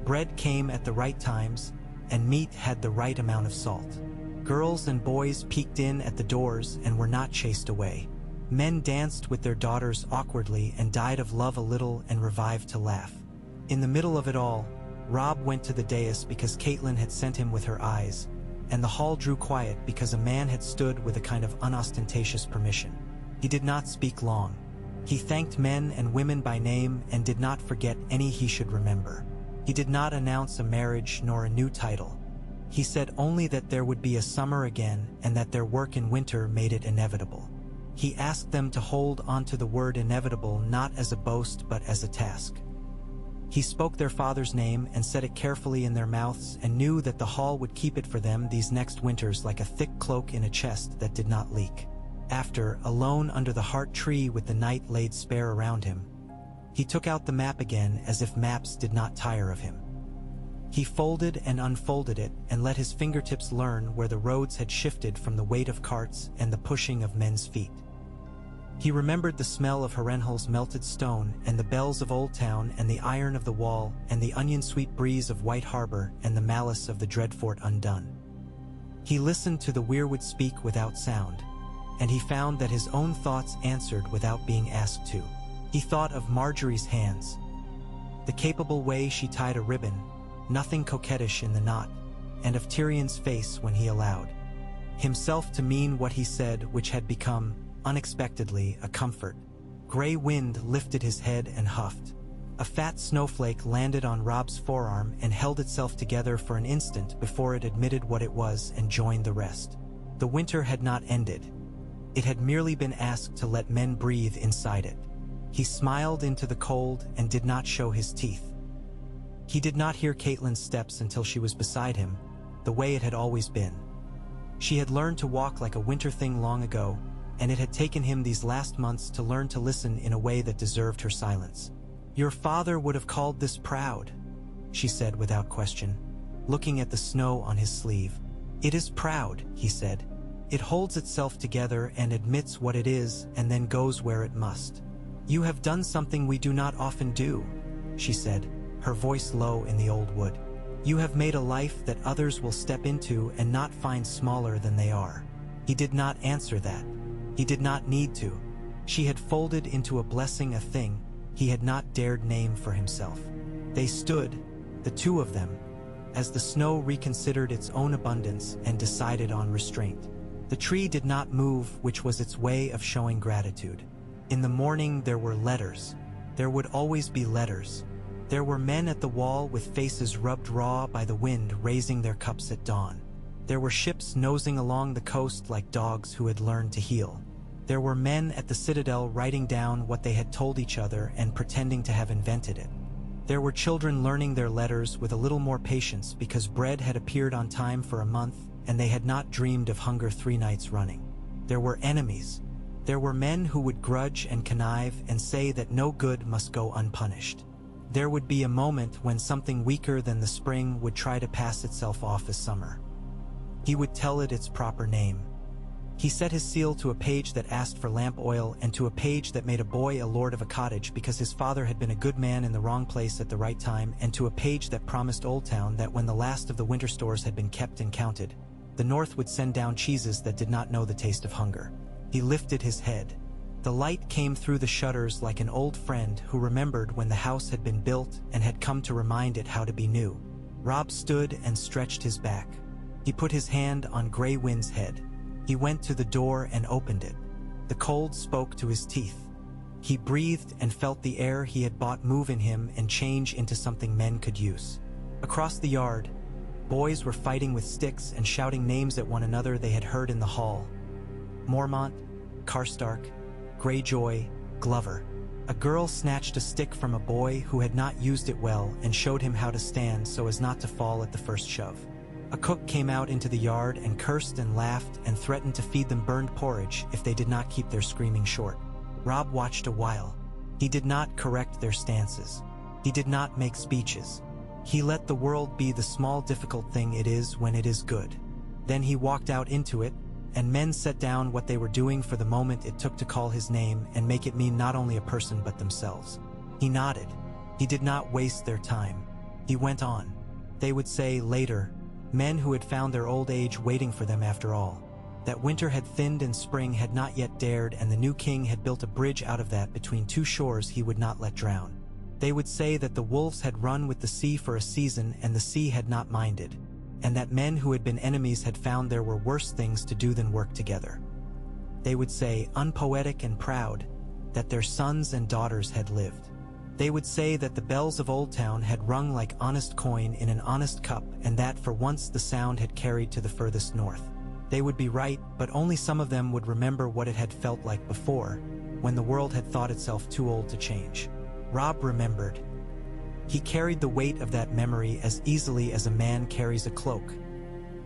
Bread came at the right times, and meat had the right amount of salt. Girls and boys peeked in at the doors and were not chased away. Men danced with their daughters awkwardly and died of love a little and revived to laugh. In the middle of it all, Robb went to the dais because Catelyn had sent him with her eyes, and the hall drew quiet because a man had stood with a kind of unostentatious permission. He did not speak long. He thanked men and women by name and did not forget any he should remember. He did not announce a marriage nor a new title. He said only that there would be a summer again and that their work in winter made it inevitable. He asked them to hold on to the word inevitable not as a boast but as a task. He spoke their father's name and said it carefully in their mouths and knew that the hall would keep it for them these next winters like a thick cloak in a chest that did not leak. After, alone under the heart tree with the night laid spare around him, he took out the map again as if maps did not tire of him. He folded and unfolded it and let his fingertips learn where the roads had shifted from the weight of carts and the pushing of men's feet. He remembered the smell of Harrenhal's melted stone and the bells of Old Town and the iron of the wall and the onion-sweet breeze of White Harbor and the malice of the dread fort undone. He listened to the weirwood speak without sound, and he found that his own thoughts answered without being asked to. He thought of Marjorie's hands, the capable way she tied a ribbon, nothing coquettish in the knot, and of Tyrion's face when he allowed himself to mean what he said, which had become, unexpectedly, a comfort. Gray wind lifted his head and huffed. A fat snowflake landed on Robb's forearm and held itself together for an instant before it admitted what it was and joined the rest. The winter had not ended. It had merely been asked to let men breathe inside it. He smiled into the cold and did not show his teeth. He did not hear Catelyn's steps until she was beside him, the way it had always been. She had learned to walk like a winter thing long ago, and it had taken him these last months to learn to listen in a way that deserved her silence. "Your father would have called this proud," she said without question, looking at the snow on his sleeve. "It is proud," he said. "It holds itself together and admits what it is and then goes where it must." "You have done something we do not often do," she said, her voice low in the old wood. "You have made a life that others will step into and not find smaller than they are." He did not answer that. He did not need to. She had folded into a blessing a thing he had not dared name for himself. They stood, the two of them, as the snow reconsidered its own abundance and decided on restraint. The tree did not move, which was its way of showing gratitude. In the morning there were letters. There would always be letters. There were men at the wall with faces rubbed raw by the wind raising their cups at dawn. There were ships nosing along the coast like dogs who had learned to heel. There were men at the citadel writing down what they had told each other and pretending to have invented it. There were children learning their letters with a little more patience because bread had appeared on time for a month and they had not dreamed of hunger 3 nights running. There were enemies. There were men who would grudge and connive and say that no good must go unpunished. There would be a moment when something weaker than the spring would try to pass itself off as summer. He would tell it its proper name. He set his seal to a page that asked for lamp oil and to a page that made a boy a lord of a cottage because his father had been a good man in the wrong place at the right time, and to a page that promised Old Town that when the last of the winter stores had been kept and counted, the North would send down cheeses that did not know the taste of hunger. He lifted his head. The light came through the shutters like an old friend who remembered when the house had been built and had come to remind it how to be new. Robb stood and stretched his back. He put his hand on Grey Wind's head. He went to the door and opened it. The cold spoke to his teeth. He breathed and felt the air he had bought move in him and change into something men could use. Across the yard, boys were fighting with sticks and shouting names at one another they had heard in the hall. Mormont, Karstark, Greyjoy, Glover. A girl snatched a stick from a boy who had not used it well and showed him how to stand so as not to fall at the first shove. A cook came out into the yard and cursed and laughed and threatened to feed them burned porridge if they did not keep their screaming short. Robb watched a while. He did not correct their stances. He did not make speeches. He let the world be the small difficult thing it is when it is good. Then he walked out into it, and men set down what they were doing for the moment it took to call his name and make it mean not only a person but themselves. He nodded. He did not waste their time. He went on. They would say later, men who had found their old age waiting for them after all. That winter had thinned and spring had not yet dared, and the new king had built a bridge out of that between two shores he would not let drown. They would say that the wolves had run with the sea for a season and the sea had not minded, and that men who had been enemies had found there were worse things to do than work together. They would say, unpoetic and proud, that their sons and daughters had lived. They would say that the bells of Old Town had rung like honest coin in an honest cup, and that for once the sound had carried to the furthest north. They would be right, but only some of them would remember what it had felt like before, when the world had thought itself too old to change. Robb remembered. He carried the weight of that memory as easily as a man carries a cloak.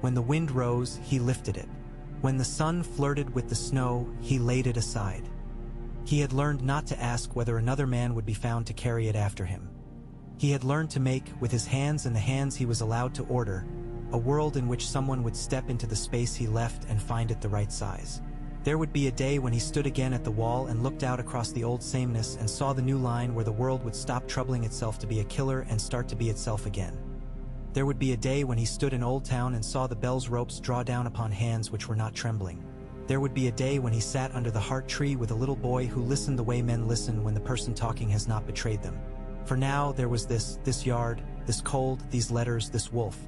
When the wind rose, he lifted it. When the sun flirted with the snow, he laid it aside. He had learned not to ask whether another man would be found to carry it after him. He had learned to make, with his hands and the hands he was allowed to order, a world in which someone would step into the space he left and find it the right size. There would be a day when he stood again at the wall and looked out across the old sameness and saw the new line where the world would stop troubling itself to be a killer and start to be itself again. There would be a day when he stood in Old Town and saw the bells' ropes draw down upon hands which were not trembling. There would be a day when he sat under the heart tree with a little boy who listened the way men listen when the person talking has not betrayed them. For now there was this yard, this cold, these letters, this wolf.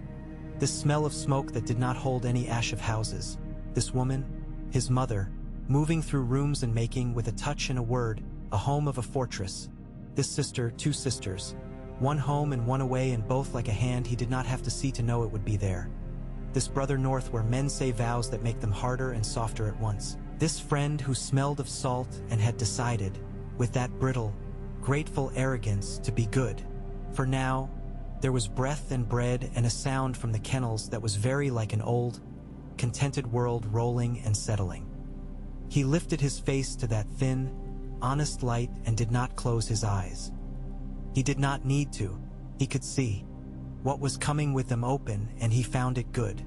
This smell of smoke that did not hold any ash of houses. This woman, his mother, moving through rooms and making, with a touch and a word, a home of a fortress. This sister, two sisters, one home and one away, and both like a hand he did not have to see to know it would be there. This brother north where men say vows that make them harder and softer at once. This friend who smelled of salt and had decided, with that brittle, grateful arrogance, to be good. For now, there was breath and bread and a sound from the kennels that was very like an old, contented world rolling and settling. He lifted his face to that thin, honest light and did not close his eyes. He did not need to. He could see what was coming with them open, and he found it good.